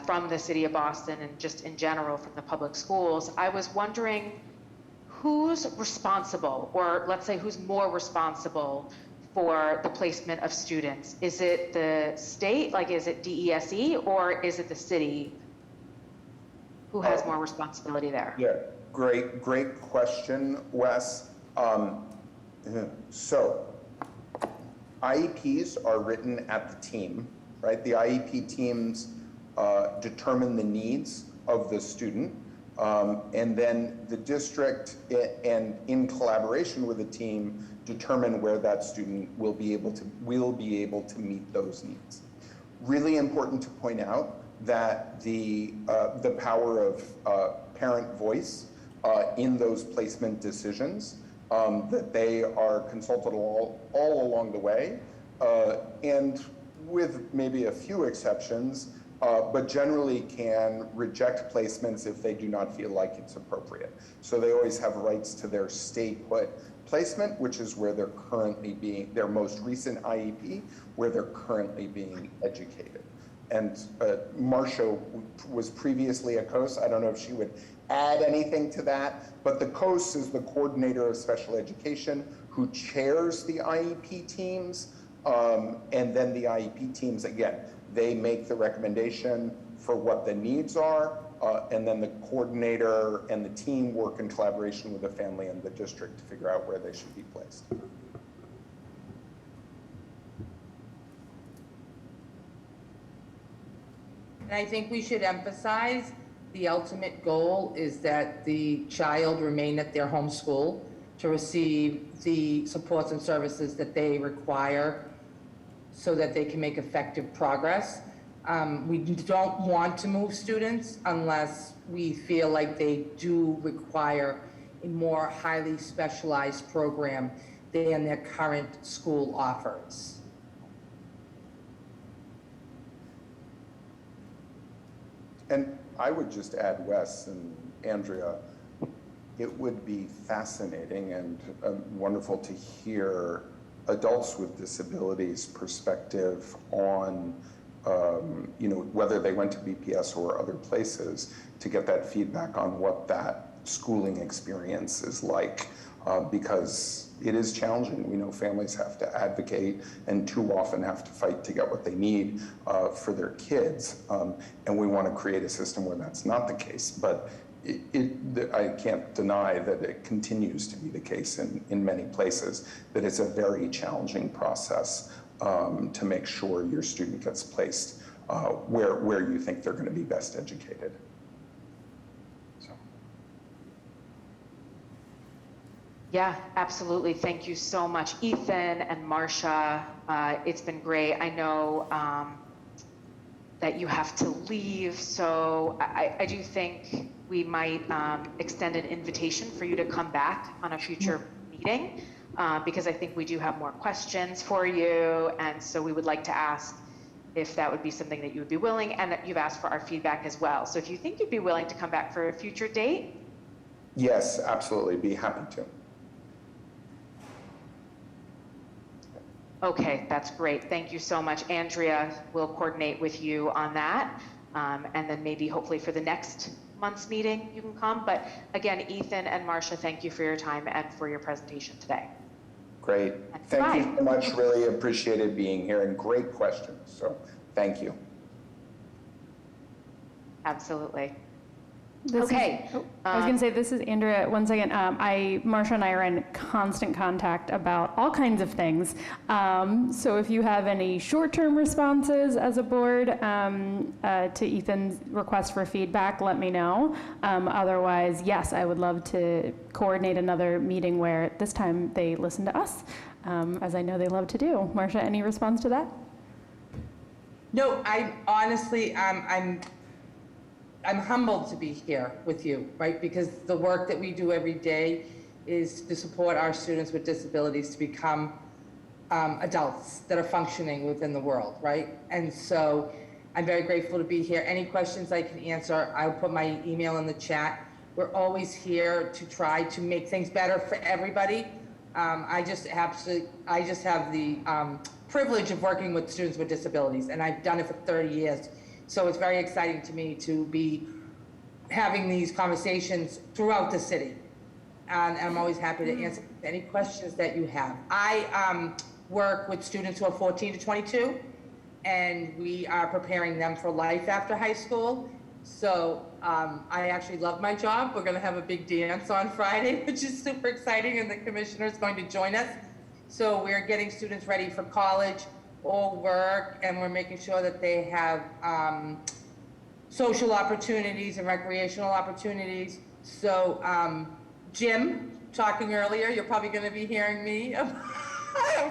from the City of Boston and just in general from the public schools. I was wondering who's responsible, or let's say who's more responsible for the placement of students? Is it the state, like is it DESE, or is it the city? Who has more responsibility there? Yeah, great question, Wes. So IEPs are written at the team, right? The IEP teams determine the needs of the student, and then the district, and in collaboration with the team, determine where that student will be able to meet those needs. Really important to point out that the power of parent voice in those placement decisions, that they are consulted all along the way, and with maybe a few exceptions, but generally can reject placements if they do not feel like it's appropriate. So they always have rights to their stay put placement, which is where they're currently being, their most recent IEP, where they're currently being educated. And Marcia was previously a COS. I don't know if she would add anything to that, but the COS is the coordinator of special education who chairs the IEP teams. And then the IEP teams, again, they make the recommendation for what the needs are, and then the coordinator and the team work in collaboration with the family and the district to figure out where they should be placed. And I think we should emphasize the ultimate goal is that the child remain at their home school to receive the supports and services that they require so that they can make effective progress. We don't want to move students unless we feel like they do require a more highly specialized program than their current school offers. And I would just add, Wes and Andrea, it would be fascinating and wonderful to hear adults with disabilities' perspective on whether they went to BPS or other places, to get that feedback on what that schooling experience is like, because it is challenging. We know families have to advocate and too often have to fight to get what they need for their kids, and we want to create a system where that's not the case, but I can't deny that it continues to be the case in many places, that it's a very challenging process to make sure your student gets placed where you think they're going to be best educated. So. Yeah, absolutely. Thank you so much, Ethan and Marcia. It's been great. I know that you have to leave, so I do think we might extend an invitation for you to come back on a future meeting, because I think we do have more questions for you, and so we would like to ask if that would be something that you would be willing, and that you've asked for our feedback as well. So if you think you'd be willing to come back for a future date? Yes, absolutely. Be happy to. Okay, that's great. Thank you so much. Andrea will coordinate with you on that. And then maybe hopefully for the next month's meeting you can come. But again, Ethan and Marcia, thank you for your time and for your presentation today. Great. Thank you so much. Really appreciated being here, and great questions. So thank you. Absolutely. Okay. I was going to say, this is Andrea. One second. Marcia and I are in constant contact about all kinds of things. So if you have any short-term responses as a board to Ethan's request for feedback, let me know. Otherwise, yes, I would love to coordinate another meeting where this time they listen to us, as I know they love to do. Marcia, any response to that? No, I honestly, I'm humbled to be here with you, right? Because the work that we do every day is to support our students with disabilities to become adults that are functioning within the world, right? And so I'm very grateful to be here. Any questions I can answer, I'll put my email in the chat. We're always here to try to make things better for everybody. I just have the privilege of working with students with disabilities, and I've done it for 30 years. So it's very exciting to me to be having these conversations throughout the city. And I'm always happy to answer any questions that you have. I work with students who are 14 to 22, and we are preparing them for life after high school. So I actually love my job. We're gonna have a big dance on Friday, which is super exciting, and the commissioner is going to join us. So we're getting students ready for college or work, and we're making sure that they have social opportunities and recreational opportunities. So Jim, talking earlier, you're probably going to be hearing me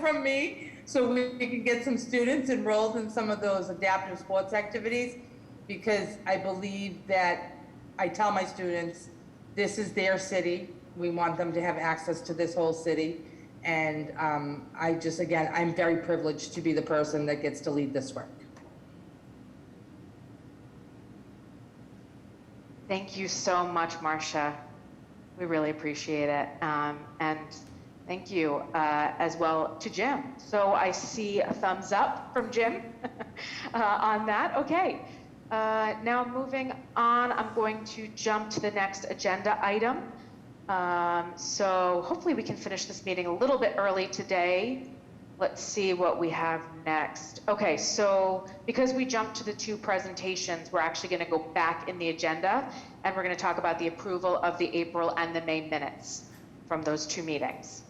from me, so we can get some students enrolled in some of those adaptive sports activities, because I believe that I tell my students, this is their city. We want them to have access to this whole city. And I'm very privileged to be the person that gets to lead this work. Thank you so much, Marcia. We really appreciate it. And thank you as well to Jim. So I see a thumbs up from Jim on that. Okay. Now moving on, I'm going to jump to the next agenda item. So hopefully we can finish this meeting a little bit early today. Let's see what we have next. Okay, so because we jumped to the two presentations, we're actually going to go back in the agenda, and we're going to talk about the approval of the April and the May minutes from those two meetings.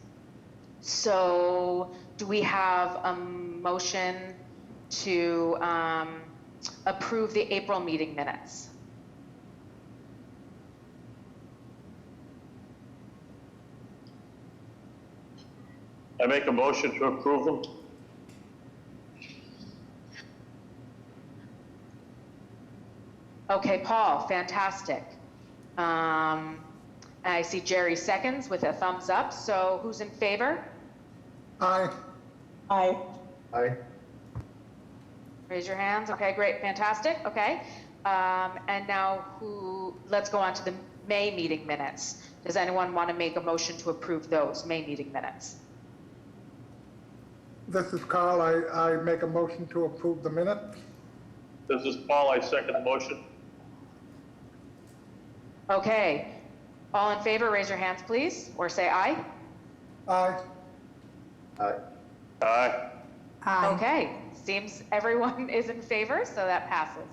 So do we have a motion to approve the April meeting minutes? I make a motion to approve them. Okay, Paul, fantastic. I see Jerry seconds with a thumbs up. So who's in favor? Aye. Aye. Aye. Raise your hands. Okay, great, fantastic. Okay. And now let's go on to the May meeting minutes. Does anyone want to make a motion to approve those May meeting minutes? This is Carl. I make a motion to approve the minutes. This is Paul. I second the motion. Okay. All in favor, raise your hands, please, or say aye. Aye. Aye. Aye. Aye. Okay. Seems everyone is in favor, so that passes.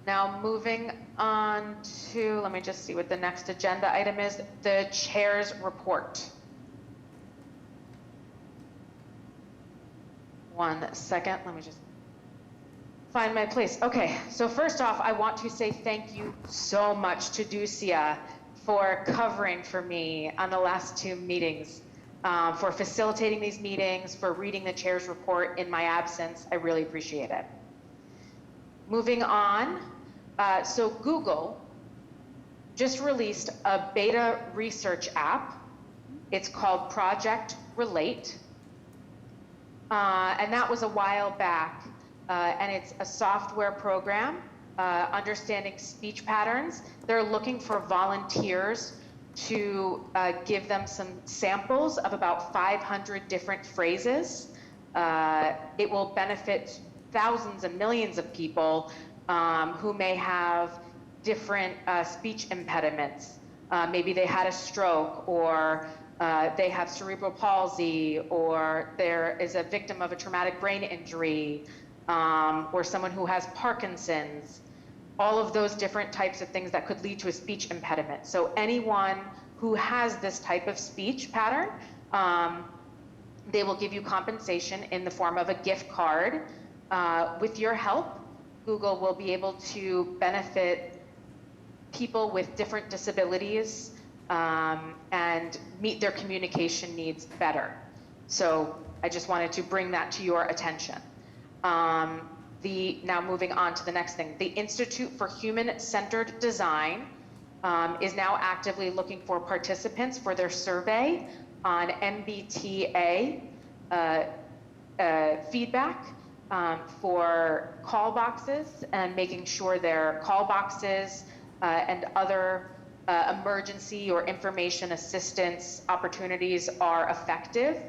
Now moving on to, let me just see what the next agenda item is, the chair's report. 1 second, let me just find my place. Okay, so first off, I want to say thank you so much to Ducia for covering for me on the last two meetings, for facilitating these meetings, for reading the chair's report in my absence. I really appreciate it. Moving on, so Google just released a beta research app. It's called Project Relate. And that was a while back, and it's a software program, understanding speech patterns. They're looking for volunteers to give them some samples of about 500 different phrases. It will benefit thousands and millions of people who may have different speech impediments. Maybe they had a stroke, or they have cerebral palsy, or there is a victim of a traumatic brain injury, or someone who has Parkinson's. all of those different types of things that could lead to a speech impediment. So anyone who has this type of speech pattern, they will give you compensation in the form of a gift card. With your help, Google will be able to benefit people with different disabilities and meet their communication needs better. So I just wanted to bring that to your attention. Now moving on to the next thing, the Institute for Human-Centered Design is now actively looking for participants for their survey on MBTA feedback for call boxes and making sure their call boxes and other emergency or information assistance opportunities are effective.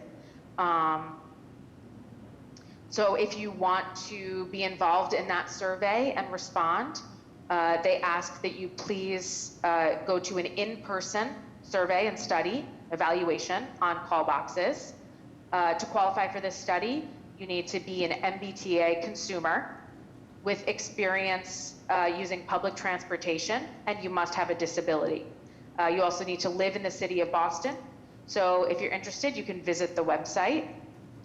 So if you want to be involved in that survey and respond, they ask that you please go to an in-person survey and study evaluation on call boxes. To qualify for this study, you need to be an MBTA consumer with experience using public transportation, and you must have a disability. You also need to live in the city of Boston. So if you're interested, you can visit the website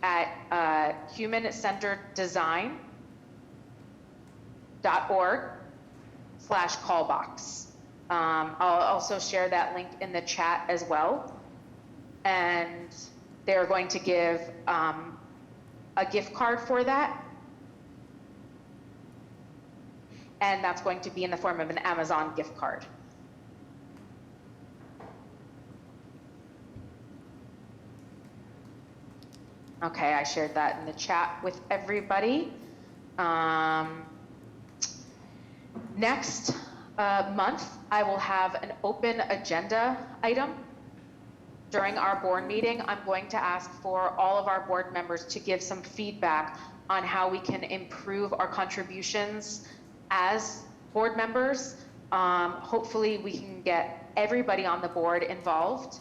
at humancentereddesign.org/callbox. I'll also share that link in the chat as well. And they're going to give a gift card for that. And that's going to be in the form of an Amazon gift card. Okay, I shared that in the chat with everybody. Next month, I will have an open agenda item. During our board meeting, I'm going to ask for all of our board members to give some feedback on how we can improve our contributions as board members. Hopefully we can get everybody on the board involved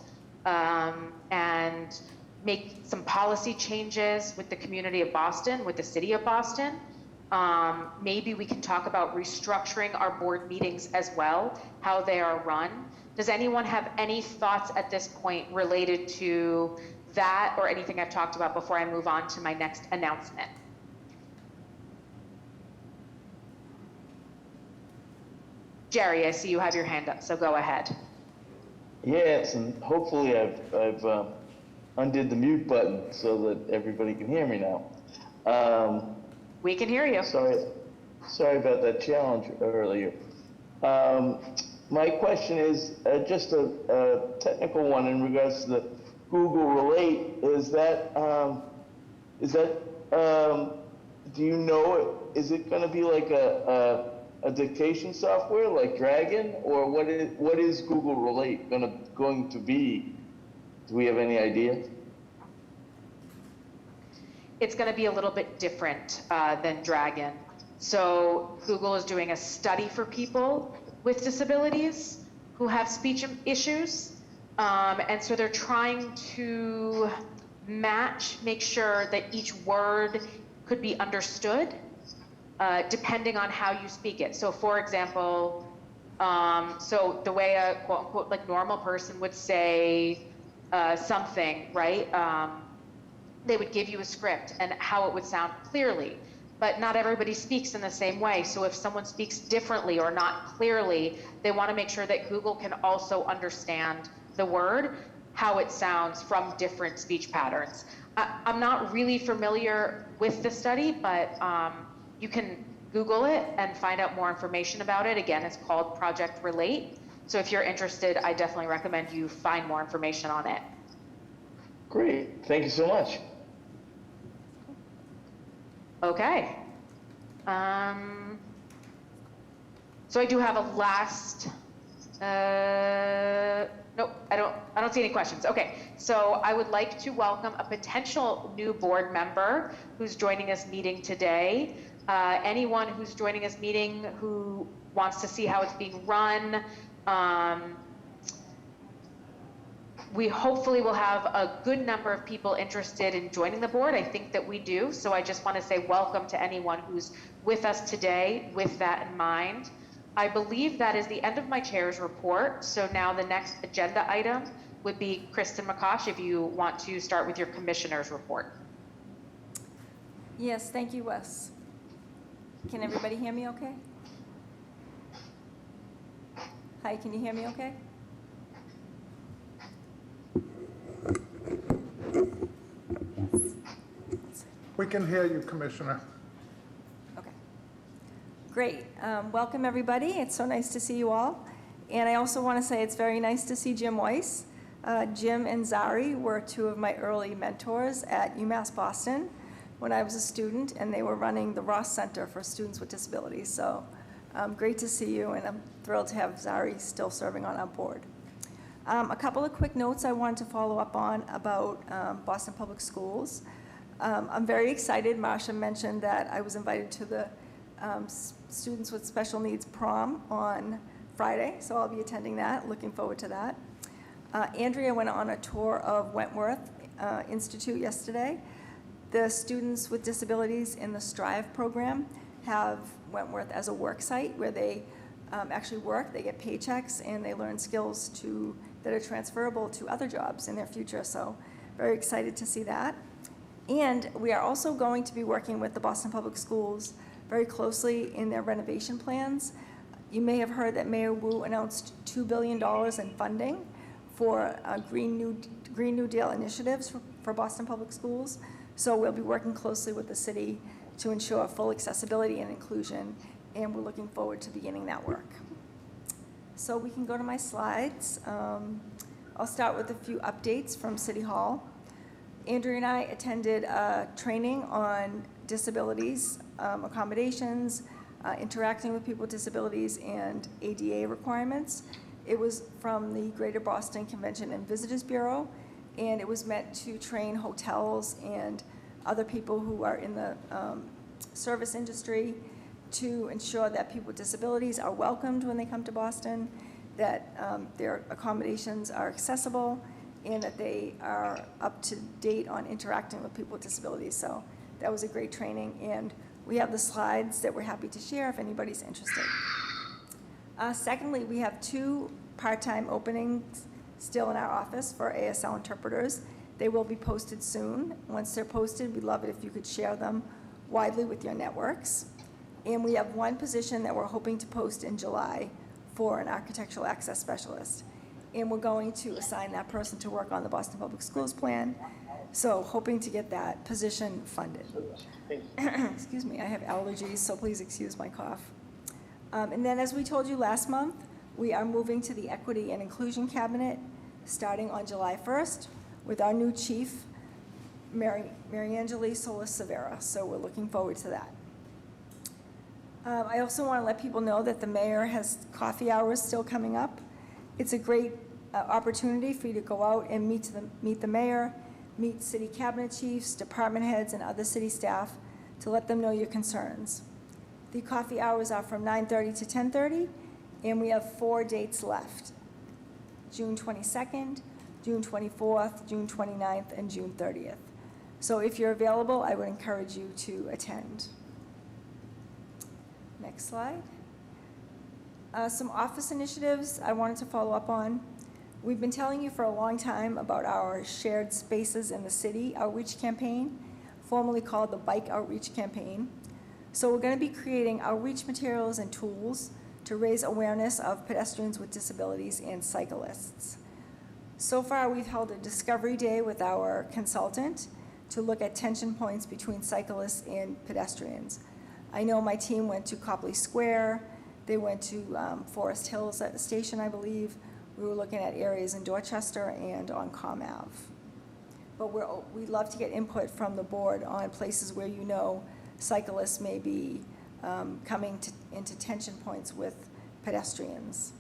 and make some policy changes with the community of Boston, with the city of Boston. Maybe we can talk about restructuring our board meetings as well, how they are run. Does anyone have any thoughts at this point related to that or anything I've talked about before I move on to my next announcement? Jerry, I see you have your hand up, so go ahead. Yes, and hopefully I've undid the mute button so that everybody can hear me now. We can hear you. Sorry about that challenge earlier. My question is just a technical one in regards to the Google Relate. Is that do you know, is it going to be like a dictation software like Dragon, or what is Google Relate going to be? Do we have any idea? It's going to be a little bit different than Dragon. So Google is doing a study for people with disabilities who have speech issues. And so they're trying to make sure that each word could be understood depending on how you speak it. So for example, so the way a quote unquote like normal person would say something, right? They would give you a script and how it would sound clearly, but not everybody speaks in the same way. So if someone speaks differently or not clearly, they want to make sure that Google can also understand the word, how it sounds from different speech patterns. I'm not really familiar with the study, but you can Google it and find out more information about it. Again, it's called Project Relate. So if you're interested, I definitely recommend you find more information on it. Great, thank you so much. Okay. So I do have a last, nope, I don't see any questions. Okay, so I would like to welcome a potential new board member who's joining us meeting today. Anyone who's joining us meeting who wants to see how it's being run, we hopefully will have a good number of people interested in joining the board. I think that we do. So I just want to say welcome to anyone who's with us today with that in mind. I believe that is the end of my chair's report. So now the next agenda item would be Kristen McCosh, if you want to start with your commissioner's report. Yes, thank you, Wes. Can everybody hear me okay? Hi, can you hear me okay? We can hear you, Commissioner. Okay. Great. Welcome, everybody. It's so nice to see you all. And I also want to say it's very nice to see Jim Weiss. Jim and Zari were two of my early mentors at UMass Boston when I was a student, and they were running the Ross Center for Students with Disabilities. So great to see you, and I'm thrilled to have Zari still serving on our board. A couple of quick notes I wanted to follow up on about Boston Public Schools. I'm very excited. Marcia mentioned that I was invited to the Students with Special Needs prom on Friday, so I'll be attending that. Looking forward to that. Andrea went on a tour of Wentworth Institute yesterday. The students with disabilities in the STRIVE program have Wentworth as a work site where they actually work, they get paychecks, and they learn skills that are transferable to other jobs in their future. So very excited to see that. And we are also going to be working with the Boston Public Schools very closely in their renovation plans. You may have heard that Mayor Wu announced $2 billion in funding for Green New Deal initiatives for Boston Public Schools. So we'll be working closely with the city to ensure full accessibility and inclusion, and we're looking forward to beginning that work. So we can go to my slides. I'll start with a few updates from City Hall. Andrea and I attended a training on disabilities, accommodations, interacting with people with disabilities, and ADA requirements. It was from the Greater Boston Convention and Visitors Bureau, and it was meant to train hotels and other people who are in the service industry to ensure that people with disabilities are welcomed when they come to Boston, that their accommodations are accessible, and that they are up to date on interacting with people with disabilities. So that was a great training, and we have the slides that we're happy to share if anybody's interested. Secondly, we have 2 part-time openings still in our office for ASL interpreters. They will be posted soon. Once they're posted, we'd love it if you could share them widely with your networks. And we have 1 position that we're hoping to post in July for an architectural access specialist. And we're going to assign that person to work on the Boston Public Schools plan. So hoping to get that position funded. Excuse me, I have allergies, so please excuse my cough. And then, as we told you last month, we are moving to the Equity and Inclusion Cabinet starting on July 1st with our new chief, Mariangeli Solis-Severa. So we're looking forward to that. I also want to let people know that the mayor has coffee hours still coming up. It's a great opportunity for you to go out and meet the mayor, meet city cabinet chiefs, department heads, and other city staff to let them know your concerns. The coffee hours are from 9:30 to 10:30, and we have 4 dates left: June 22nd, June 24th, June 29th, and June 30th. So if you're available, I would encourage you to attend. Next slide. Some office initiatives I wanted to follow up on. We've been telling you for a long time about our Shared Spaces in the City outreach campaign, formerly called the Bike Outreach Campaign. So we're going to be creating outreach materials and tools to raise awareness of pedestrians with disabilities and cyclists. So far, we've held a discovery day with our consultant to look at tension points between cyclists and pedestrians. I know my team went to Copley Square. They went to Forest Hills at the station, I believe. We were looking at areas in Dorchester and on Com Ave. But we'd love to get input from the board on places where you know cyclists may be coming into tension points with pedestrians.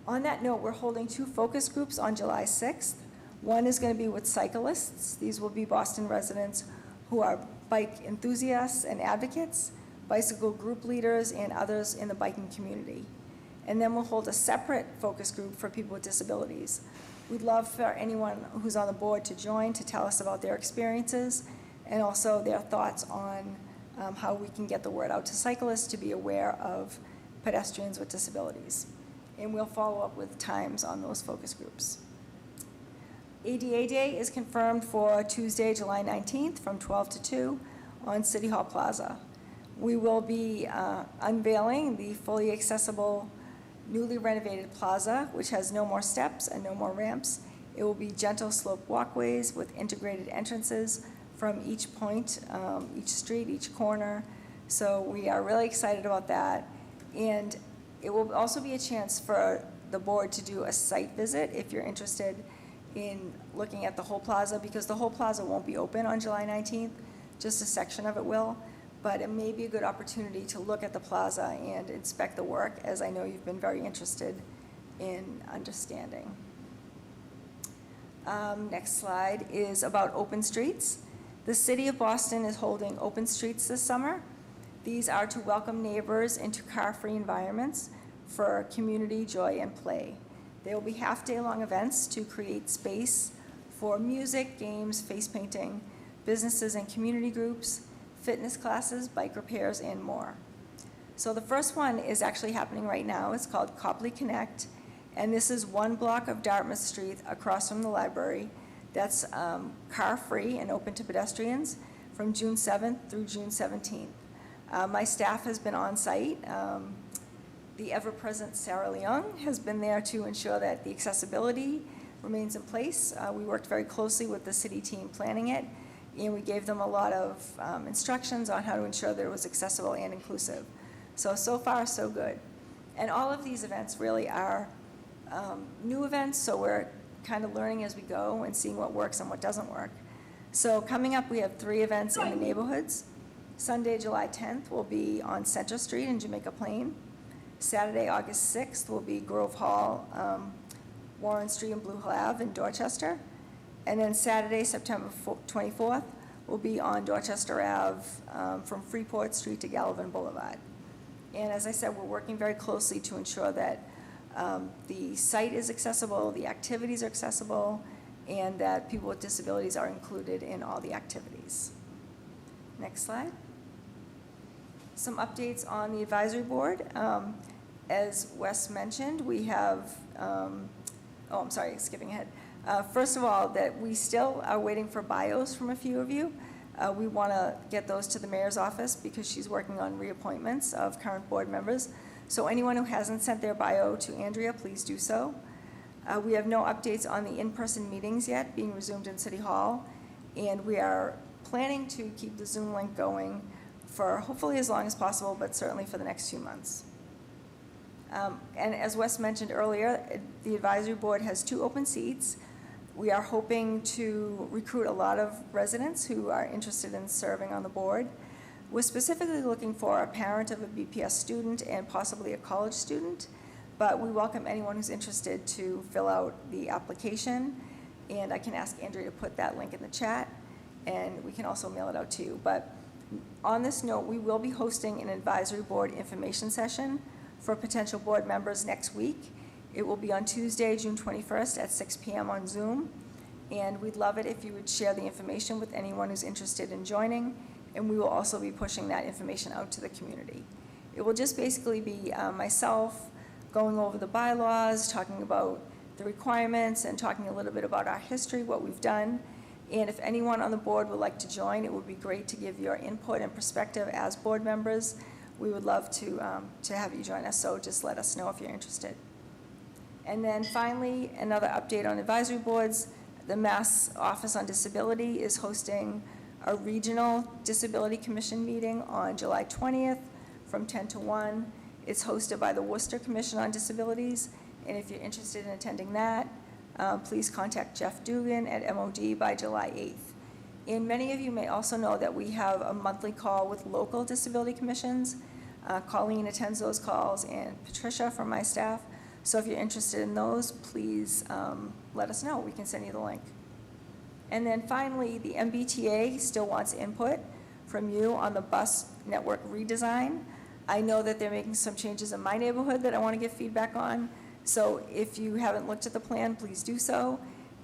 On that note, we're holding 2 focus groups on July 6th. One is going to be with cyclists. These will be Boston residents who are bike enthusiasts and advocates, bicycle group leaders, and others in the biking community. And then we'll hold a separate focus group for people with disabilities. We'd love for anyone who's on the board to join to tell us about their experiences and also their thoughts on how we can get the word out to cyclists to be aware of pedestrians with disabilities. And we'll follow up with times on those focus groups. ADA Day is confirmed for Tuesday, July 19th from 12 to 2 on City Hall Plaza. We will be unveiling the fully accessible, newly renovated plaza, which has no more steps and no more ramps. It will be gentle slope walkways with integrated entrances from each point, each street, each corner. So we are really excited about that. And it will also be a chance for the board to do a site visit if you're interested in looking at the whole plaza, because the whole plaza won't be open on July 19th, just a section of it will. But it may be a good opportunity to look at the plaza and inspect the work, as I know you've been very interested in understanding. Next slide is about open streets. The City of Boston is holding open streets this summer. These are to welcome neighbors into car-free environments for community joy and play. There will be half-day-long events to create space for music, games, face painting, businesses and community groups, fitness classes, bike repairs, and more. So the first one is actually happening right now. It's called Copley Connect, and this is one block of Dartmouth Street across from the library that's car-free and open to pedestrians from June 7th through June 17th. My staff has been on site. The ever-present Sarah Leung has been there to ensure that the accessibility remains in place. We worked very closely with the city team planning it, and we gave them a lot of instructions on how to ensure that it was accessible and inclusive. So far, so good. And all of these events really are new events, so we're kind of learning as we go and seeing what works and what doesn't work. So coming up, we have 3 events in the neighborhoods. Sunday, July 10th will be on Center Street in Jamaica Plain. Saturday, August 6th will be Grove Hall, Warren Street and Blue Hill Ave in Dorchester. And then Saturday, September 24th, will be on Dorchester Ave from Freeport Street to Gallivan Boulevard. And as I said, we're working very closely to ensure that the site is accessible, the activities are accessible, and that people with disabilities are included in all the activities. Next slide. Some updates on the advisory board. As Wes mentioned, we have, I'm sorry, skipping ahead. First of all, that we still are waiting for bios from a few of you. We want to get those to the mayor's office because she's working on reappointments of current board members. So anyone who hasn't sent their bio to Andrea, please do so. We have no updates on the in-person meetings yet being resumed in City Hall, and we are planning to keep the Zoom link going for hopefully as long as possible, but certainly for the next 2 months. And as Wes mentioned earlier, the advisory board has 2 open seats. We are hoping to recruit a lot of residents who are interested in serving on the board. We're specifically looking for a parent of a BPS student and possibly a college student, but we welcome anyone who's interested to fill out the application, and I can ask Andrea to put that link in the chat, and we can also mail it out to you. But on this note, we will be hosting an advisory board information session for potential board members next week. It will be on Tuesday, June 21st at 6 p.m. on Zoom, and we'd love it if you would share the information with anyone who's interested in joining, and we will also be pushing that information out to the community. It will just basically be myself going over the bylaws, talking about the requirements, and talking a little bit about our history, what we've done. And if anyone on the board would like to join, it would be great to give your input and perspective as board members. We would love to have you join us, so just let us know if you're interested. And then finally, another update on advisory boards. The Mass Office on Disability is hosting a regional disability commission meeting on July 20th from 10 to 1. It's hosted by the Worcester Commission on Disabilities, and if you're interested in attending that, please contact Jeff Dugan at MOD by July 8th. And many of you may also know that we have a monthly call with local disability commissions. Colleen attends those calls, and Patricia from my staff. So if you're interested in those, please let us know. We can send you the link. And then finally, the MBTA still wants input from you on the bus network redesign. I know that they're making some changes in my neighborhood that I want to get feedback on. So if you haven't looked at the plan, please do so.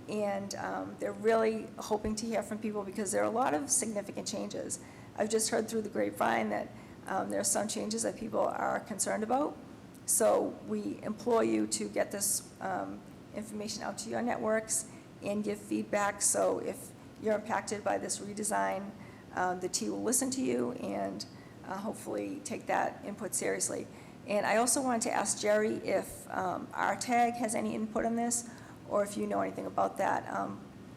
And they're really hoping to hear from people because there are a lot of significant changes. I've just heard through the grapevine that there are some changes that people are concerned about. So we implore you to get this information out to your networks and give feedback. So if you're impacted by this redesign, the T will listen to you and hopefully take that input seriously. And I also wanted to ask Jerry if RTAG has any input on this, or if you know anything about that.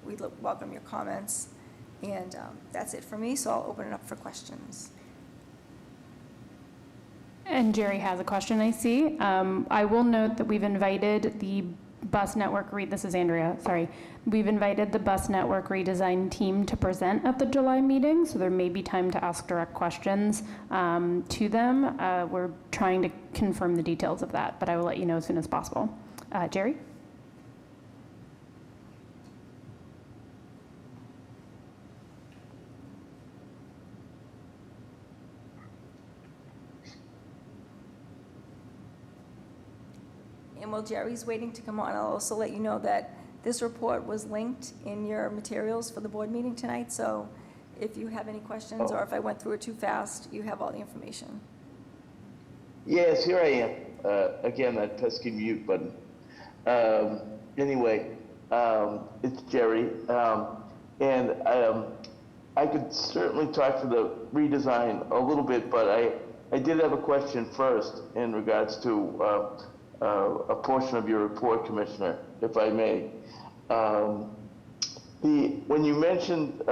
We'd welcome your comments. And that's it for me, so I'll open it up for questions. And Jerry has a question, I see. I will note that we've invited the bus network, this is Andrea, sorry. We've invited the bus network redesign team to present at the July meeting, so there may be time to ask direct questions to them. We're trying to confirm the details of that, but I will let you know as soon as possible. Jerry? And while Jerry's waiting to come on, I'll also let you know that this report was linked in your materials for the board meeting tonight, so if you have any questions or if I went through it too fast, you have all the information. Yes, here I am. Again, that pesky mute button. Anyway, it's Jerry. And I could certainly talk to the redesign a little bit, but I did have a question first in regards to a portion of your report, Commissioner, if I may. When you mentioned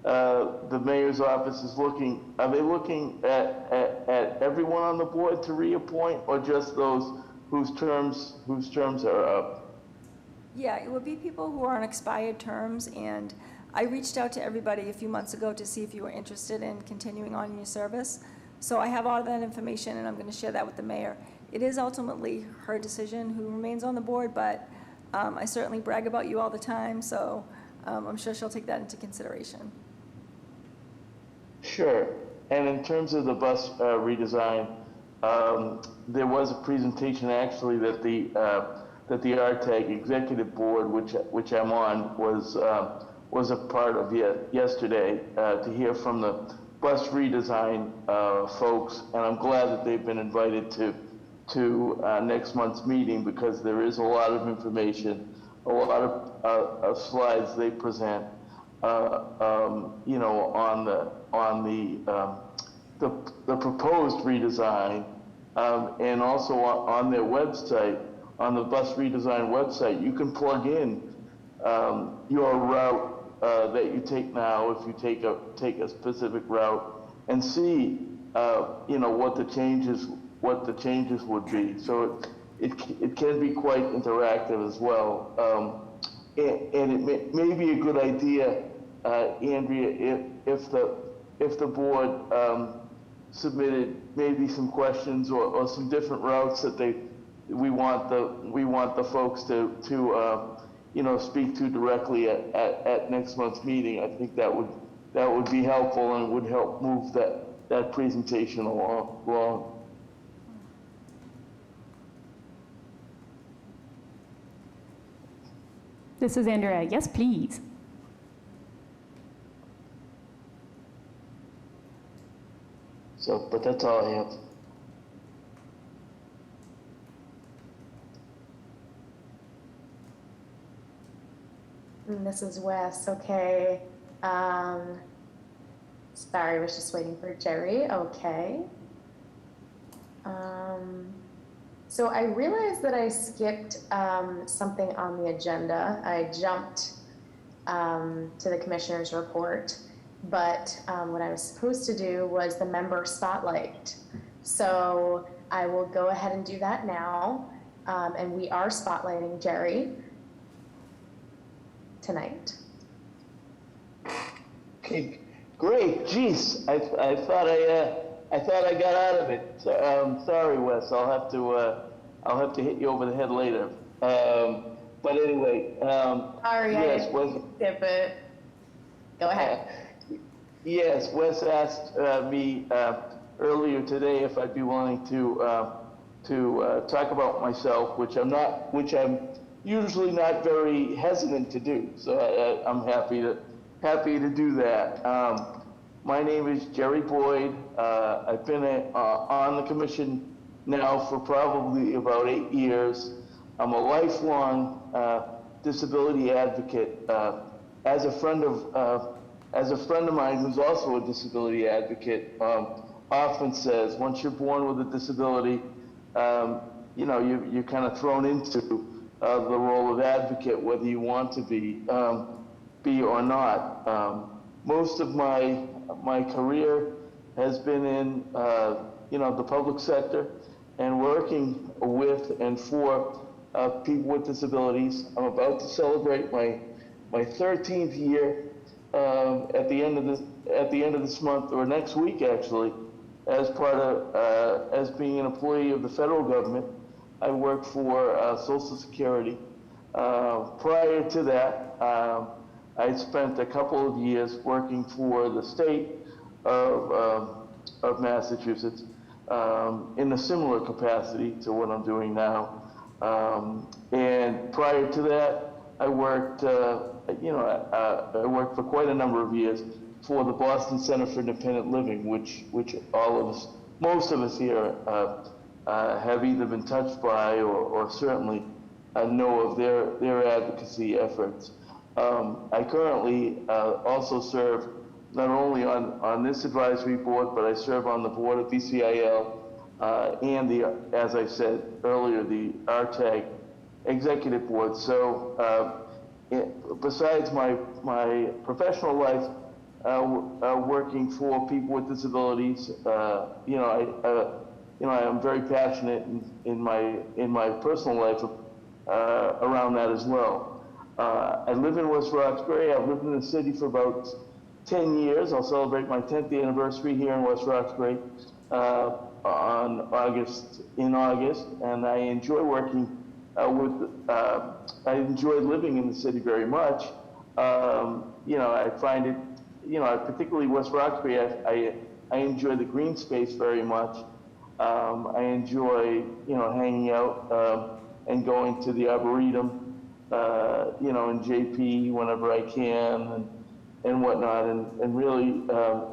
the mayor's office is looking, are they looking at everyone on the board to reappoint, or just those whose terms are up? Yeah, it would be people who are on expired terms, and I reached out to everybody a few months ago to see if you were interested in continuing on in your service. So I have all of that information, and I'm going to share that with the mayor. It is ultimately her decision who remains on the board, but I certainly brag about you all the time, so I'm sure she'll take that into consideration. Sure. And in terms of the bus redesign, there was a presentation actually that the RTAG executive board, which I'm on, was a part of yesterday to hear from the bus redesign folks, and I'm glad that they've been invited to next month's meeting, because there is a lot of information, a lot of slides they present, you know, on the proposed redesign, and also on their website, on the bus redesign website, you can plug in your route that you take now, if you take a specific route, and see you know, what the changes would be. So it can be quite interactive as well. And it may be a good idea, Andrea, if the board submitted maybe some questions or some different routes that we want the folks to you know, speak to directly at next month's meeting. I think that would be helpful and would help move that presentation along. This is Andrea. Yes, please. So, but that's all I have. And this is Wes. Okay. Sorry, I was just waiting for Jerry. Okay. So I realized that I skipped something on the agenda. I jumped to the commissioner's report, but what I was supposed to do was the member spotlight. So I will go ahead and do that now. And we are spotlighting Jerry tonight. Okay, great. Jeez, I thought I got out of it. So, sorry, Wes. I'll have to hit you over the head later. But anyway, Sorry, yes, I skip it. Go ahead. Yes, Wes asked me earlier today if I'd be willing to talk about myself, which I'm usually not very hesitant to do. So I'm happy to do that. My name is Jerry Boyd. I've been on the commission now for probably about 8 years. I'm a lifelong disability advocate. As a friend of mine who's also a disability advocate often says, once you're born with a disability, you're kind of thrown into the role of advocate, whether you want to be or not. Most of my career has been in the public sector and working with and for people with disabilities. I'm about to celebrate my 13th year at the end of this month, or next week actually, as part of as being an employee of the federal government. I work for Social Security. Prior to that, I spent a couple of years working for the state of Massachusetts in a similar capacity to what I'm doing now. And prior to that, I worked, I worked for quite a number of years for the Boston Center for Independent Living, which most of us here have either been touched by or certainly know of their advocacy efforts. I currently also serve not only on this advisory board, but I serve on the board of BCIL and as I said earlier, the RTAG executive board. So besides my professional life, working for people with disabilities, I am very passionate in my personal life around that as well. I live in West Roxbury. I've lived in the city for about 10 years. I'll celebrate my 10th anniversary here in West Roxbury in August, and I enjoy working I enjoy living in the city very much. I find it, particularly West Roxbury, I enjoy the green space very much. I enjoy, hanging out and going to the Arboretum, in JP whenever I can and whatnot, and really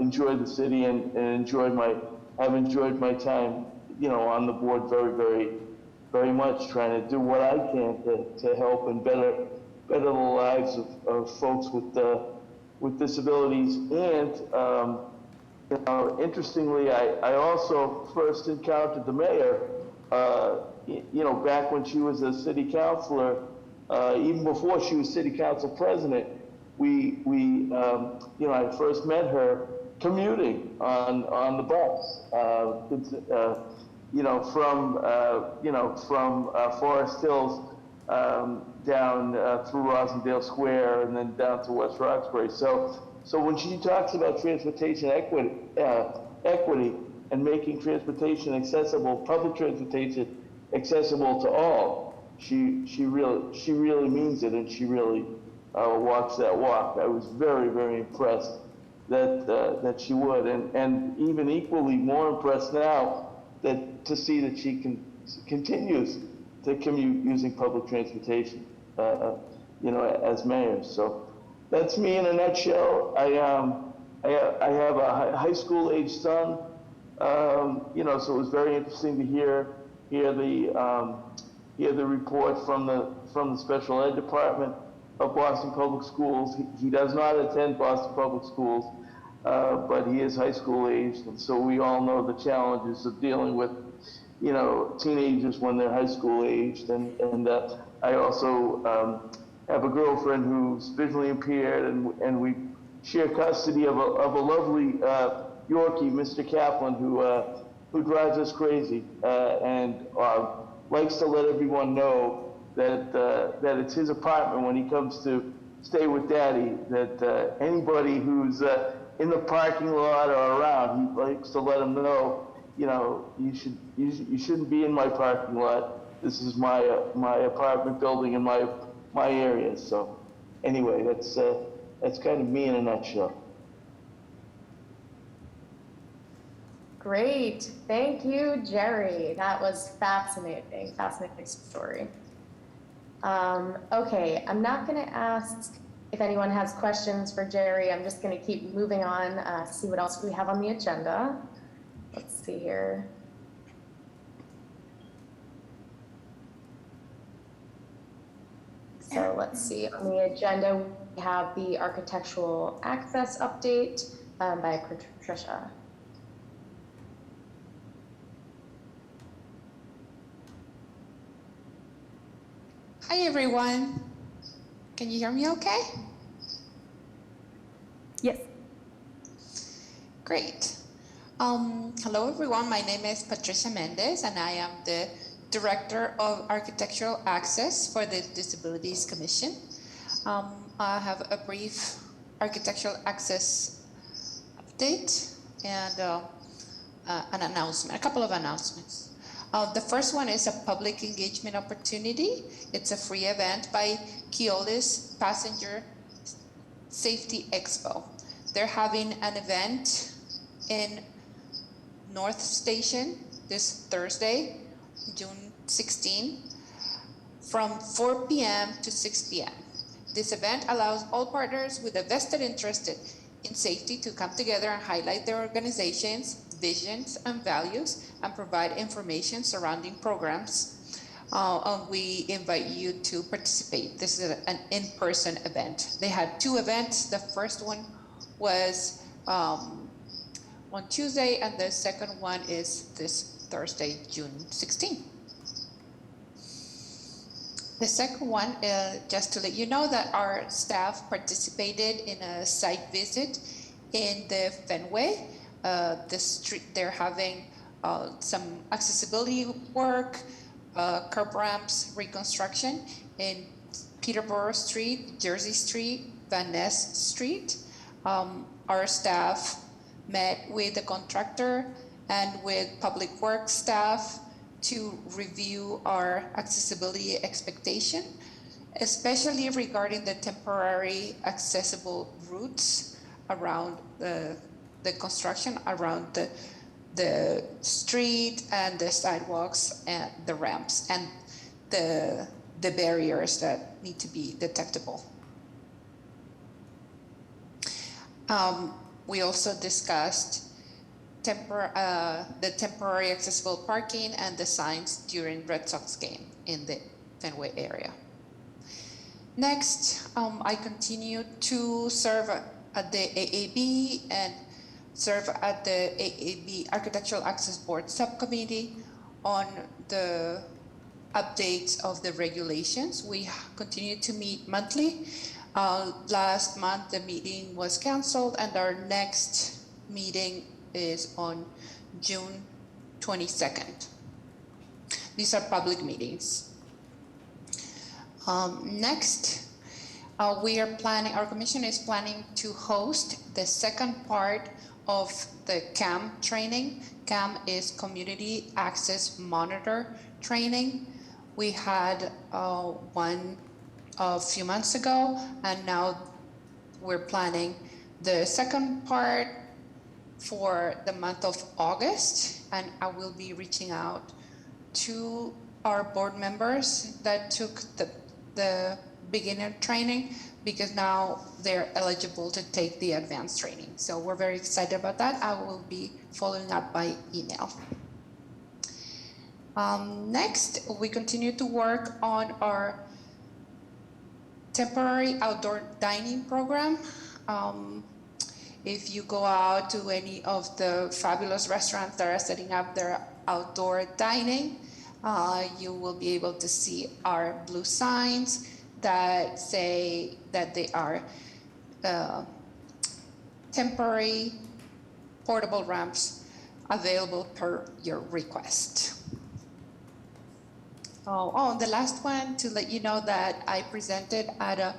enjoy the city and have enjoyed my time, on the board very, very, very much, trying to do what I can to help and better the lives of folks with disabilities. And interestingly, I also first encountered the mayor, back when she was a city councilor, even before she was city council president. I first met her commuting on the bus, from Forest Hills down through Rosendale Square and then down to West Roxbury. So when she talks about transportation equity and making transportation accessible, public transportation accessible to all, she really means it, and she really walks that walk. I was very, very impressed that she would, and even equally more impressed now to see that she continues to commute using public transportation, as mayor. So that's me in a nutshell. I have a high school age son, so it was very interesting to hear the report from the special ed department of Boston Public Schools. He does not attend Boston Public Schools, but he is high school aged, and so we all know the challenges of dealing with, teenagers when they're high school aged. And I also have a girlfriend who's visually impaired, and we share custody of a lovely Yorkie, Mr. Kaplan, who drives us crazy and likes to let everyone know that it's his apartment when he comes to stay with Daddy. That anybody who's in the parking lot or around, he likes to let them know, you shouldn't be in my parking lot. This is my apartment building in my area. So anyway, that's kind of me in a nutshell. Great. Thank you, Jerry. That was fascinating story. Okay, I'm not going to ask if anyone has questions for Jerry. I'm just going to keep moving on, see what else we have on the agenda. Let's see here. So let's see, on the agenda, we have the architectural access update by Patricia. Hi, everyone. Can you hear me okay? Yes. Great. Hello, everyone. My name is Patricia Mendez, and I am the Director of Architectural Access for the Disabilities Commission. I have a brief architectural access update and an announcement, a couple of announcements. The first one is a public engagement opportunity. It's a free event by Keolis Passenger Safety Expo. They're having an event in North Station this Thursday, June 16, from 4 p.m. to 6 p.m. This event allows all partners with a vested interest in safety to come together and highlight their organizations, visions, and values, and provide information surrounding programs. We invite you to participate. This is an in-person event. They had two events. The first one was on Tuesday, and the second one is this Thursday, June 16. The second one, just to let you know that our staff participated in a site visit in the Fenway. The street, they're having some accessibility work, curb ramps reconstruction in Peterborough Street, Jersey Street, Van Ness Street. Our staff met with the contractor and with public works staff to review our accessibility expectation, especially regarding the temporary accessible routes around the construction, around the street and the sidewalks and the ramps and the barriers that need to be detectable. We also discussed the temporary accessible parking and the signs during Red Sox game in the Fenway area. Next, I continue to serve at the AAB and serve at the AAB Architectural Access Board Subcommittee on the updates of the regulations. We continue to meet monthly. Last month, the meeting was canceled, and our next meeting is on June 22nd. These are public meetings. Next, our commission is planning to host the second part of the CAM training. CAM is Community Access Monitor training. We had one a few months ago, and now we're planning the second part for the month of August, and I will be reaching out to our board members that took the beginner training, because now they're eligible to take the advanced training. So we're very excited about that. I will be following up by email. Next, we continue to work on our temporary outdoor dining program. If you go out to any of the fabulous restaurants that are setting up their outdoor dining, you will be able to see our blue signs that say that they are temporary portable ramps available per your request. The last one, to let you know that I presented at a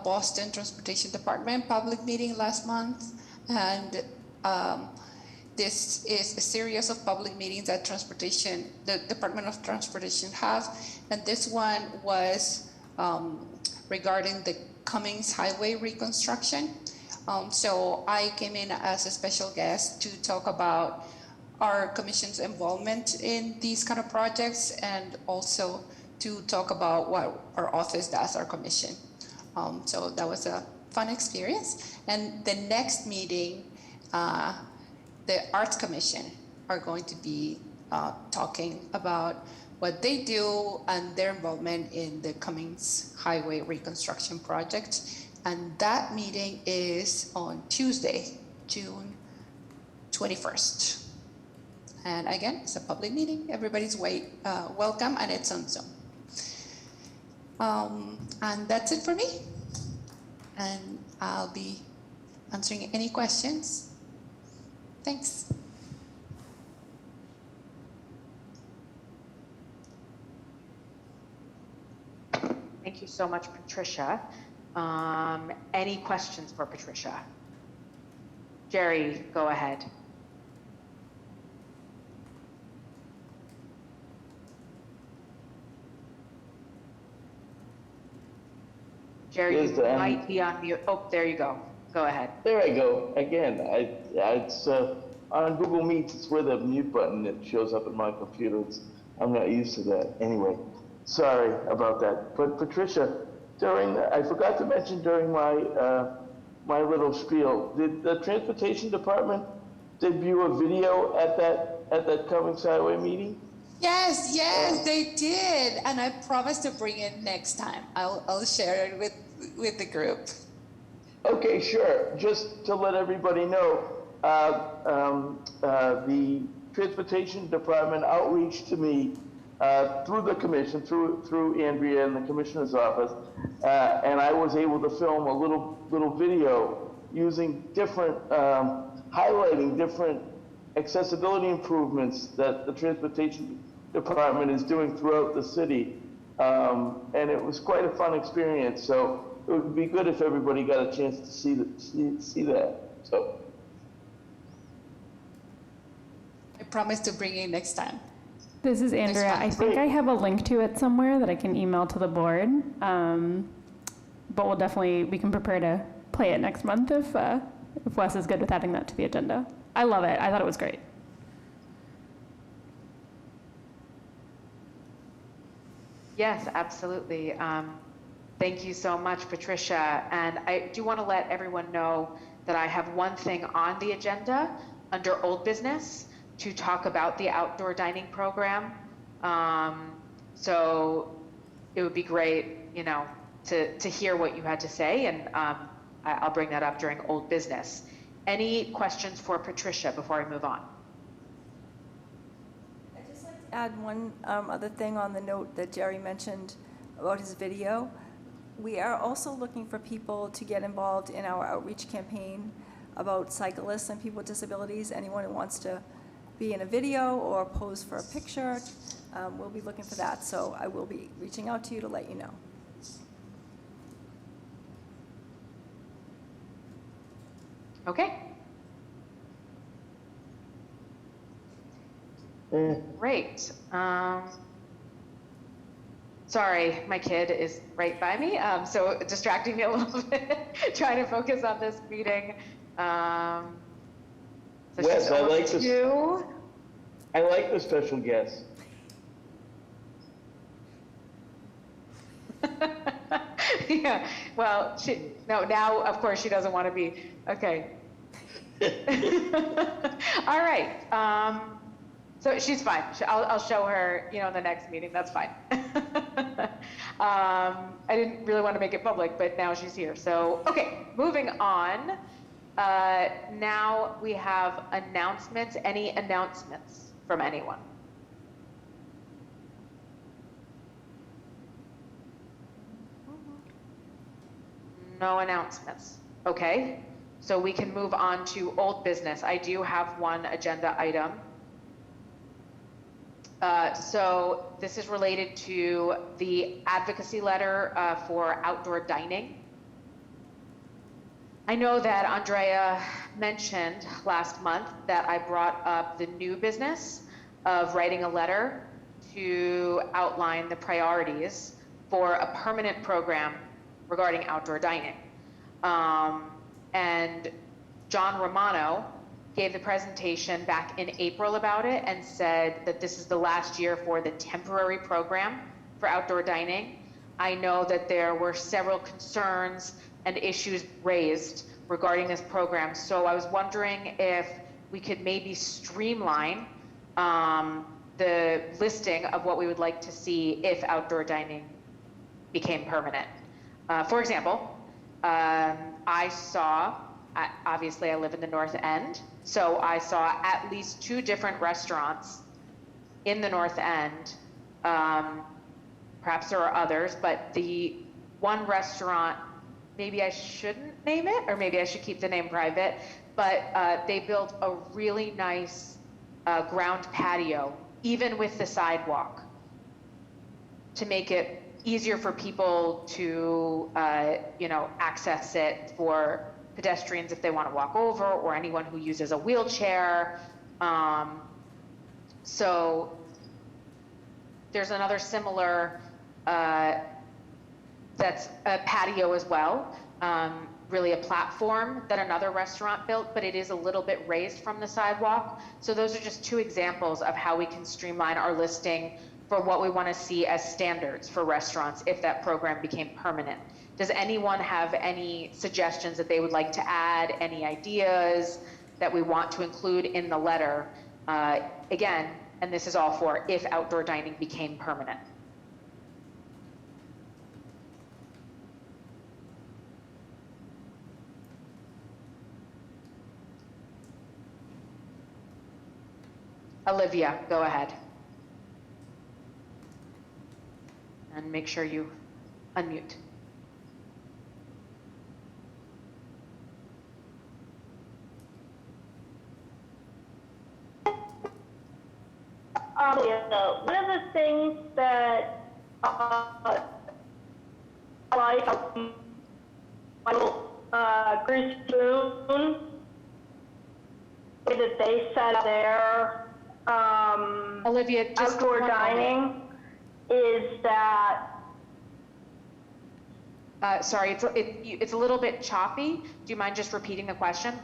Boston Transportation Department public meeting last month, and this is a series of public meetings that the Department of Transportation has, and this one was regarding the Cummings Highway reconstruction. So I came in as a special guest to talk about our commission's involvement in these kind of projects, and also to talk about what our office does, our commission. So that was a fun experience. And the next meeting, the Arts Commission are going to be talking about what they do and their involvement in the Cummings Highway reconstruction project. And that meeting is on Tuesday, June 21st. And again, it's a public meeting. Everybody's welcome, and it's on Zoom. And that's it for me. And I'll be answering any questions. Thanks. Thank you so much, Patricia. Any questions for Patricia? Jerry, go ahead. Jerry, you might be on mute. Oh, there you go. Go ahead. There I go. Again, it's on Google Meet, it's where the mute button that shows up in my computer. I'm not used to that. Anyway, sorry about that. But Patricia, I forgot to mention during my little spiel, did the Transportation Department debut a video at that Cummings Highway meeting? Yes, they did, and I promise to bring it next time. I'll share it with the group. Okay, sure. Just to let everybody know, the Transportation Department outreached to me through the commission, through Andrea and the commissioner's office, and I was able to film a little video using different, highlighting different accessibility improvements that the Transportation Department is doing throughout the city. And it was quite a fun experience. So it would be good if everybody got a chance to see that. So I promise to bring it next time. This is Andrea. I think I have a link to it somewhere that I can email to the board. But we can prepare to play it next month if Wes is good with adding that to the agenda. I love it. I thought it was great. Yes, absolutely. Thank you so much, Patricia. And I do want to let everyone know that I have one thing on the agenda under old business to talk about the outdoor dining program. So it would be great, to hear what you had to say, and I'll bring that up during old business. Any questions for Patricia before I move on? I'd just like to add one other thing on the note that Jerry mentioned about his video. We are also looking for people to get involved in our outreach campaign about cyclists and people with disabilities. Anyone who wants to be in a video or pose for a picture, we'll be looking for that. So I will be reaching out to you to let you know. Okay. Great. Sorry, my kid is right by me, so distracting me a little bit, trying to focus on this meeting. So Wes, I like this. You. I like the special guest. Yeah, well, now of course she doesn't want to be, okay. All right, so she's fine. I'll show her, in the next meeting, that's fine. I didn't really want to make it public, but now she's here. So, okay, moving on. Now we have announcements. Any announcements from anyone? No announcements. Okay, so we can move on to old business. I do have one agenda item. So this is related to the advocacy letter for outdoor dining. I know that Andrea mentioned last month that I brought up the new business of writing a letter to outline the priorities for a permanent program regarding outdoor dining. And John Romano gave the presentation back in April about it and said that this is the last year for the temporary program for outdoor dining. I know that there were several concerns and issues raised regarding this program. So I was wondering if we could maybe streamline the listing of what we would like to see if outdoor dining became permanent. For example, I saw, obviously I live in the North End, so I saw at least 2 different restaurants in the North End. Perhaps there are others, but the one restaurant, maybe I shouldn't name it, or maybe I should keep the name private, but they built a really nice ground patio, even with the sidewalk, to make it easier for people to, access it for pedestrians if they want to walk over, or anyone who uses a wheelchair. So there's another similar, that's a patio as well, really a platform that another restaurant built, but it is a little bit raised from the sidewalk. So those are just 2 examples of how we can streamline our listing for what we want to see as standards for restaurants if that program became permanent. Does anyone have any suggestions that they would like to add, any ideas that we want to include in the letter? Again, and this is all for if outdoor dining became permanent. Olivia, go ahead. And make sure you unmute. One of the things that Chris Boone, that they set up their Olivia, just outdoor dining is that. Sorry, it's a little bit choppy. Do you mind just repeating the question?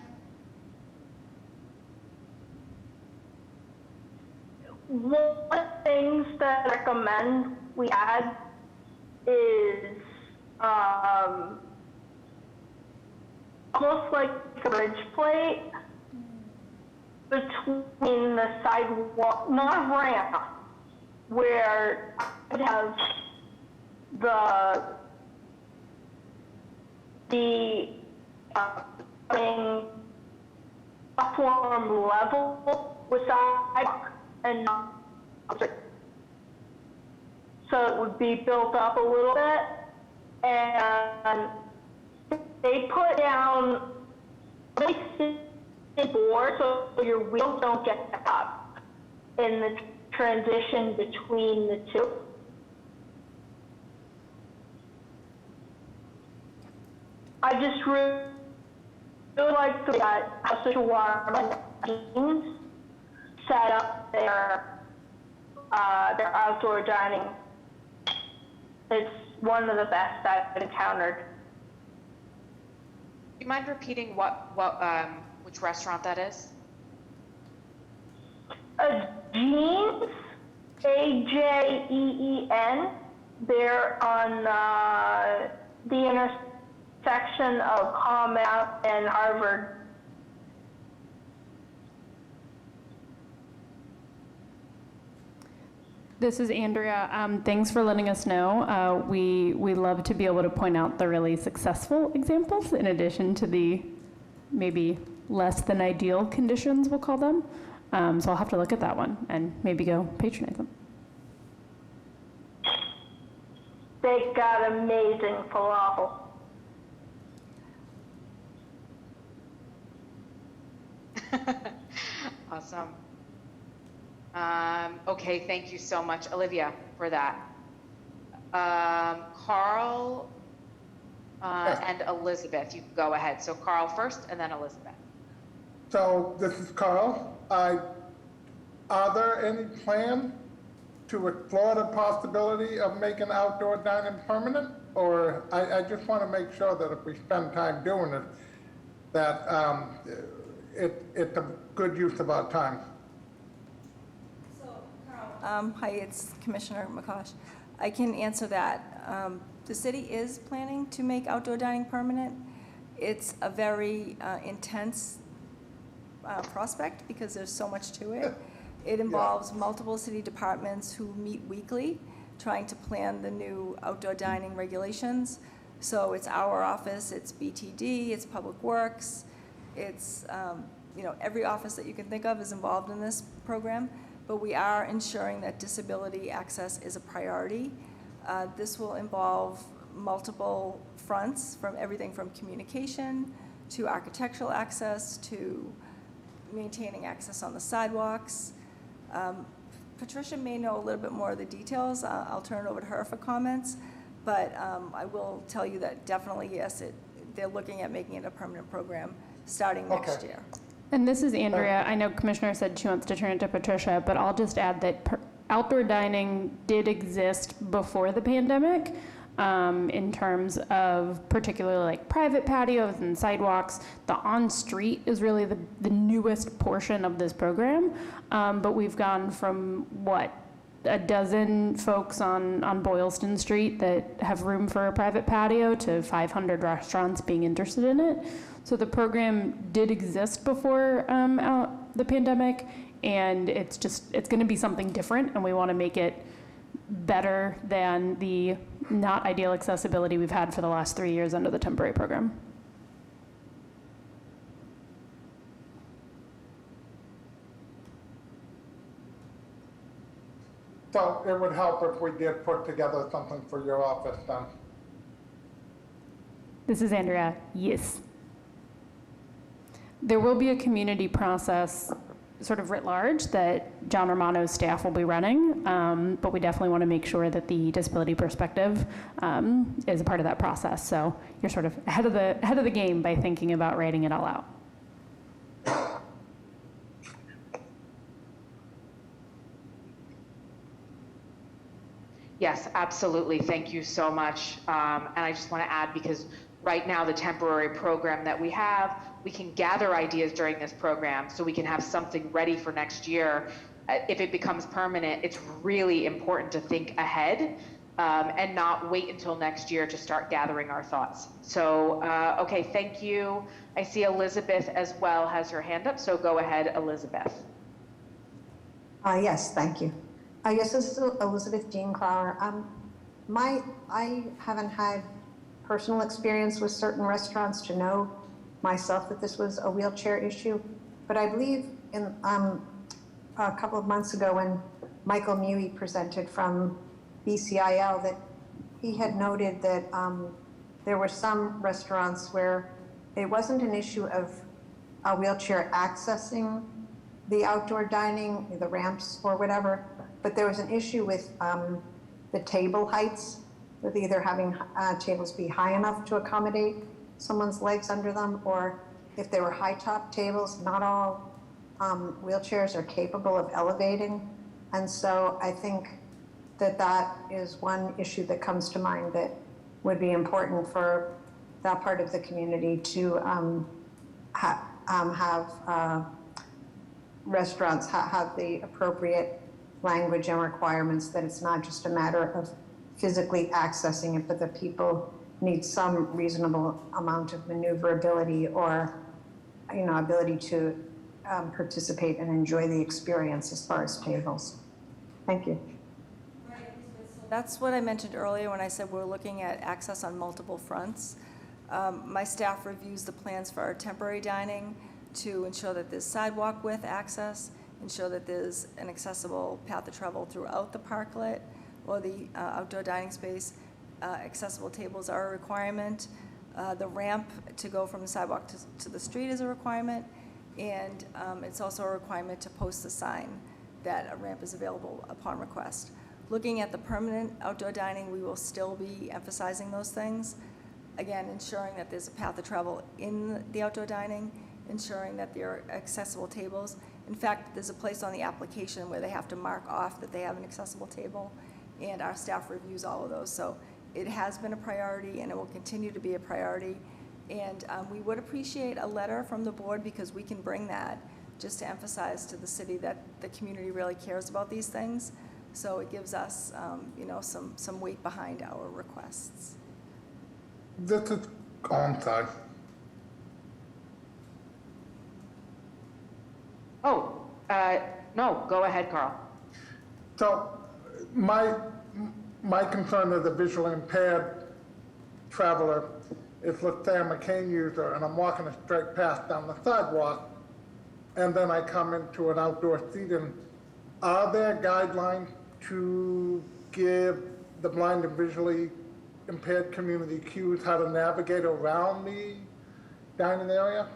One of the things that I recommend we add is almost like a bridge plate between the sidewalk, not a ramp, where I would have the platform level with sidewalk and so it would be built up a little bit, and they put down a board so your wheels don't get up in the transition between the 2. I just really like that House of Shawarma teams set up their outdoor dining. It's one of the best I've encountered. Do you mind repeating which restaurant that is? Jeans, AJEEN. They're on the intersection of Common and Harvard. This is Andrea. Thanks for letting us know. We love to be able to point out the really successful examples in addition to the maybe less than ideal conditions, we'll call them. So I'll have to look at that one and maybe go patronize them. They got amazing falafel. Awesome. Okay, thank you so much, Olivia, for that. Carl and Elizabeth, you can go ahead. So Carl first and then Elizabeth. So this is Carl. Are there any plans to explore the possibility of making outdoor dining permanent? Or I just want to make sure that if we spend time doing it, that it's a good use of our time. Hi, it's Commissioner McCosh. I can answer that. The city is planning to make outdoor dining permanent. It's a very intense prospect because there's so much to it. It involves multiple city departments who meet weekly, trying to plan the new outdoor dining regulations. So it's our office, it's BTD, it's Public Works, it's, every office that you can think of is involved in this program, but we are ensuring that disability access is a priority. This will involve multiple fronts, from everything from communication to architectural access to maintaining access on the sidewalks. Patricia may know a little bit more of the details. I'll turn it over to her for comments, but I will tell you that definitely, yes, they're looking at making it a permanent program starting next year. And this is Andrea. I know Commissioner said she wants to turn it to Patricia, but I'll just add that outdoor dining did exist before the pandemic. In terms of particularly like private patios and sidewalks. The on-street is really the newest portion of this program, but we've gone from, a dozen folks on Boylston Street that have room for a private patio to 500 restaurants being interested in it. So the program did exist before the pandemic, and it's going to be something different, and we want to make it better than the not ideal accessibility we've had for the last 3 years under the temporary program. So it would help if we did put together something for your office then. This is Andrea. Yes. There will be a community process sort of writ large that John Romano's staff will be running, but we definitely want to make sure that the disability perspective is a part of that process. So you're sort of ahead of the game by thinking about writing it all out. Yes, absolutely. Thank you so much. And I just want to add, because right now the temporary program that we have, we can gather ideas during this program so we can have something ready for next year. If it becomes permanent, it's really important to think ahead and not wait until next year to start gathering our thoughts. So, okay, thank you. I see Elizabeth as well has her hand up, so go ahead, Elizabeth. Yes, thank you. Yes, this is Elizabeth Jean Clower. I haven't had personal experience with certain restaurants to know myself that this was a wheelchair issue, but I believe in a couple of months ago when Michael Mewey presented from BCIL that he had noted that there were some restaurants where it wasn't an issue of a wheelchair accessing the outdoor dining, the ramps or whatever, but there was an issue with the table heights, with either having tables be high enough to accommodate someone's legs under them, or if they were high top tables, not all wheelchairs are capable of elevating. And so I think that is one issue that comes to mind that would be important for that part of the community to have restaurants have the appropriate language and requirements, that it's not just a matter of physically accessing it, but that people need some reasonable amount of maneuverability or, ability to participate and enjoy the experience as far as tables. Thank you. That's what I mentioned earlier when I said we're looking at access on multiple fronts. My staff reviews the plans for our temporary dining to ensure that there's sidewalk width access, ensure that there's an accessible path of travel throughout the parklet or the outdoor dining space. Accessible tables are a requirement. The ramp to go from the sidewalk to the street is a requirement. And it's also a requirement to post a sign that a ramp is available upon request. Looking at the permanent outdoor dining, we will still be emphasizing those things. Again, ensuring that there's a path of travel in the outdoor dining, ensuring that there are accessible tables. In fact, there's a place on the application where they have to mark off that they have an accessible table, and our staff reviews all of those. So it has been a priority, and it will continue to be a priority. And we would appreciate a letter from the board, because we can bring that just to emphasize to the city that the community really cares about these things. So it gives us, some weight behind our requests. This is, I'm sorry. Oh, No, go ahead, Carl. So my concern as a visually impaired traveler is, let's say I'm a cane user and I'm walking a straight path down the sidewalk, and then I come into an outdoor seating. Are there guidelines to give the blind and visually impaired community cues how to navigate around the dining area?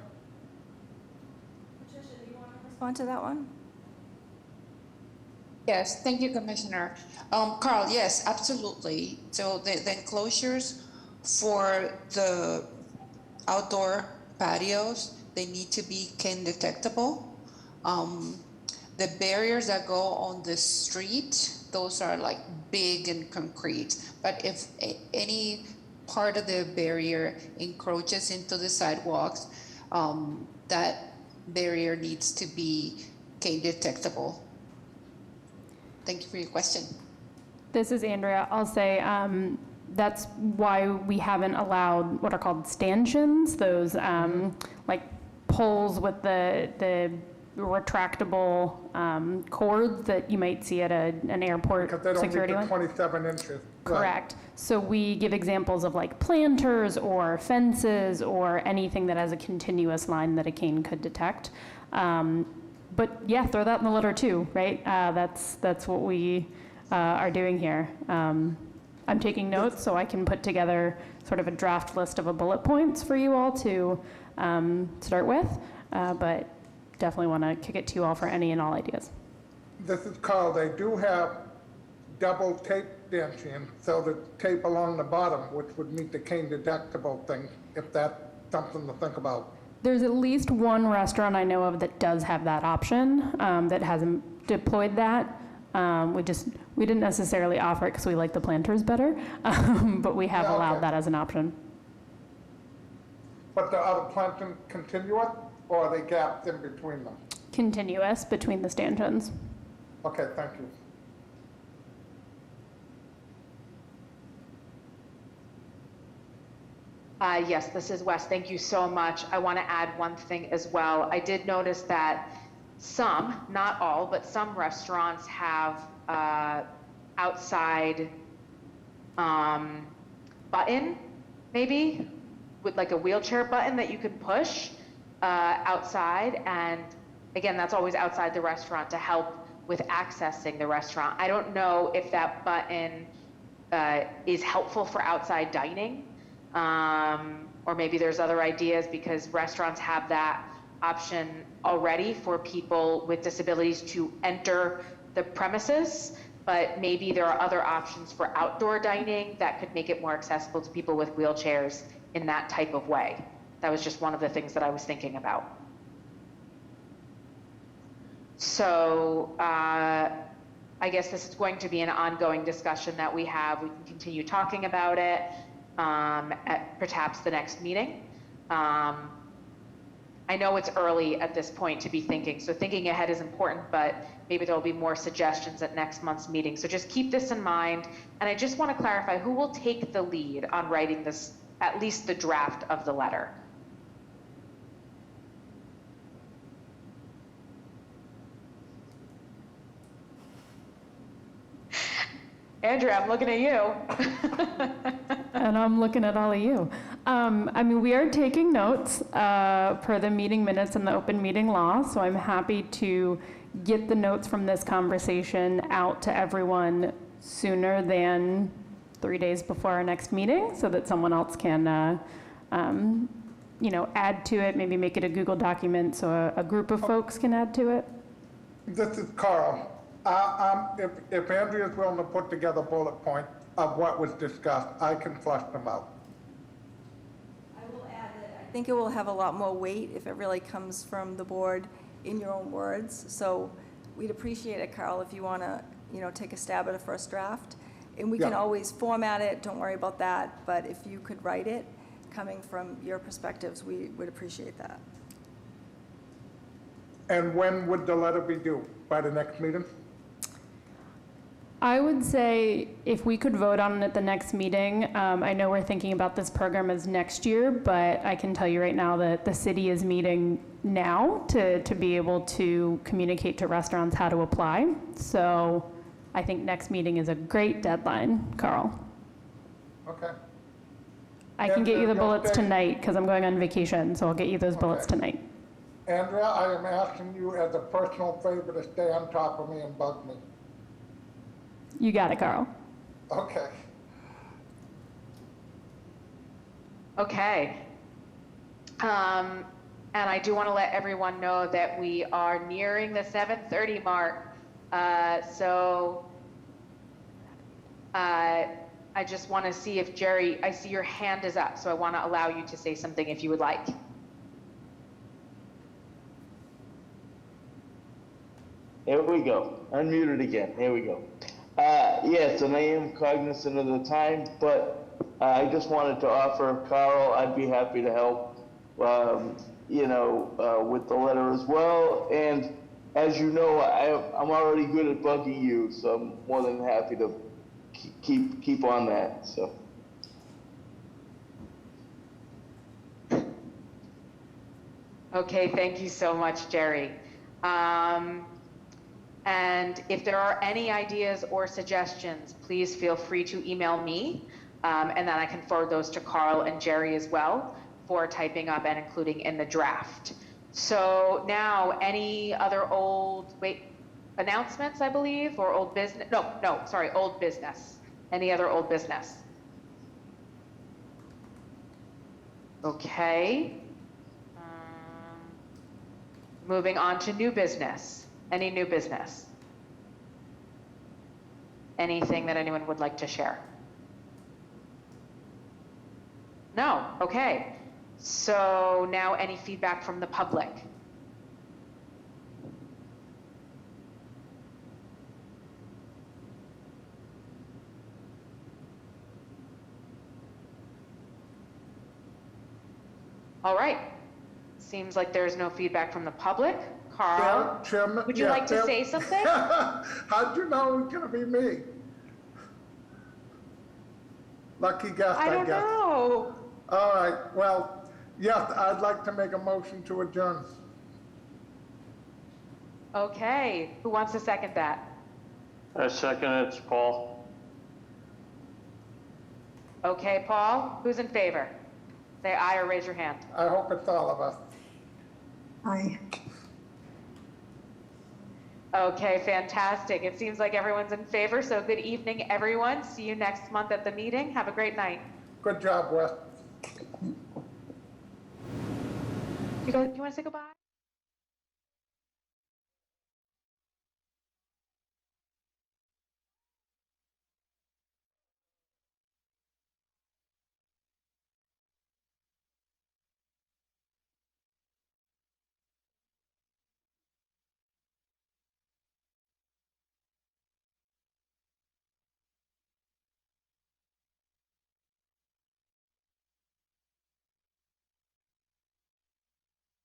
Patricia, do you want to respond to that one? Yes, thank you, Commissioner. Carl, yes, absolutely. So the enclosures for the outdoor patios, they need to be cane detectable. The barriers that go on the street, those are like big and concrete. But if any part of the barrier encroaches into the sidewalks, that barrier needs to be cane detectable. Thank you for your question. This is Andrea. I'll say that's why we haven't allowed what are called stanchions, those like poles with the retractable cords that you might see at an airport Because they don't security meet the line. 27 inches. Correct. So we give examples of like planters or fences or anything that has a continuous line that a cane could detect. But yeah, throw that in the letter too, right? That's what we are doing here. I'm taking notes so I can put together sort of a draft list of bullet points for you all to start with, but definitely want to kick it to you all for any and all ideas. This is Carl. They do have double tape stanchions, so the tape along the bottom, which would meet the cane detectable thing, if that's something to think about. There's at least one restaurant I know of that does have that option, that hasn't deployed that. We didn't necessarily offer it because we like the planters better, but we have allowed that as an option. But the other plantings continuous, or are they gaps in between them? Continuous between the stanchions. Okay, thank you. Yes, this is Wes. Thank you so much. I want to add one thing as well. I did notice that some, not all, but some restaurants have outside button, maybe, with like a wheelchair button that you can push outside. And again, that's always outside the restaurant to help with accessing the restaurant. I don't know if that button is helpful for outside dining. Or maybe there's other ideas, because restaurants have that option already for people with disabilities to enter the premises, but maybe there are other options for outdoor dining that could make it more accessible to people with wheelchairs in that type of way. That was just one of the things that I was thinking about. So I guess this is going to be an ongoing discussion that we have. We can continue talking about it at perhaps the next meeting. I know it's early at this point to be thinking, so thinking ahead is important, but maybe there'll be more suggestions at next month's meeting. So just keep this in mind. And I just want to clarify, who will take the lead on writing this, at least the draft of the letter? Andrea, I'm looking at you. And I'm looking at all of you. I mean, we are taking notes per the meeting minutes and the open meeting law, so I'm happy to get the notes from this conversation out to everyone sooner than 3 days before our next meeting, so that someone else can, add to it, maybe make it a Google document so a group of folks can add to it. This is Carl. If Andrea's willing to put together bullet points of what was discussed, I can flush them out. I will add that I think it will have a lot more weight if it really comes from the board in your own words. So we'd appreciate it, Carl, if you want to, take a stab at a first draft. And we can always format it, don't worry about that. But if you could write it coming from your perspectives, we would appreciate that. And when would the letter be due? By the next meeting? I would say if we could vote on it at the next meeting, I know we're thinking about this program as next year, but I can tell you right now that the city is meeting now to be able to communicate to restaurants how to apply. So I think next meeting is a great deadline, Carl. Okay. I can get you the And, bullets okay. tonight because I'm going on vacation, so I'll get you those bullets tonight. Andrea, I am asking you as a personal favor to stay on top of me and bug me. You got it, Carl. Okay. Okay. And I do want to let everyone know that we are nearing the 7:30 mark. So I just want to see if Jerry, I see your hand is up, so I want to allow you to say something if you would like. Here we go. Unmuted again. Here we go. Yes, and I am cognizant of the time, but I just wanted to offer Carl, I'd be happy to help, with the letter as well. And as you know, I'm already good at bugging you, so I'm more than happy to keep on that. So. Okay, thank you so much, Jerry. And if there are any ideas or suggestions, please feel free to email me, and then I can forward those to Carl and Jerry as well for typing up and including in the draft. So now, any other announcements, I believe, or old business? No, sorry, old business. Any other old business? Okay. Moving on to new business. Any new business? Anything that anyone would like to share? No? Okay. So now any feedback from the public? All right. Seems like there's no feedback from the public. Carl, Chairman, would you like to say something? How'd you know it was gonna be me? Lucky guess, I guess. I don't know. All right, well, yes, I'd like to make a motion to adjourn. Okay, who wants to second that? I second it, it's Paul. Okay, Paul, who's in favor? Say aye or raise your hand. I hope it's all of us. Aye. Okay, fantastic. It seems like everyone's in favor, so good evening, everyone. See you next month at the meeting. Have a great night. Good job, Wes. You want to say goodbye?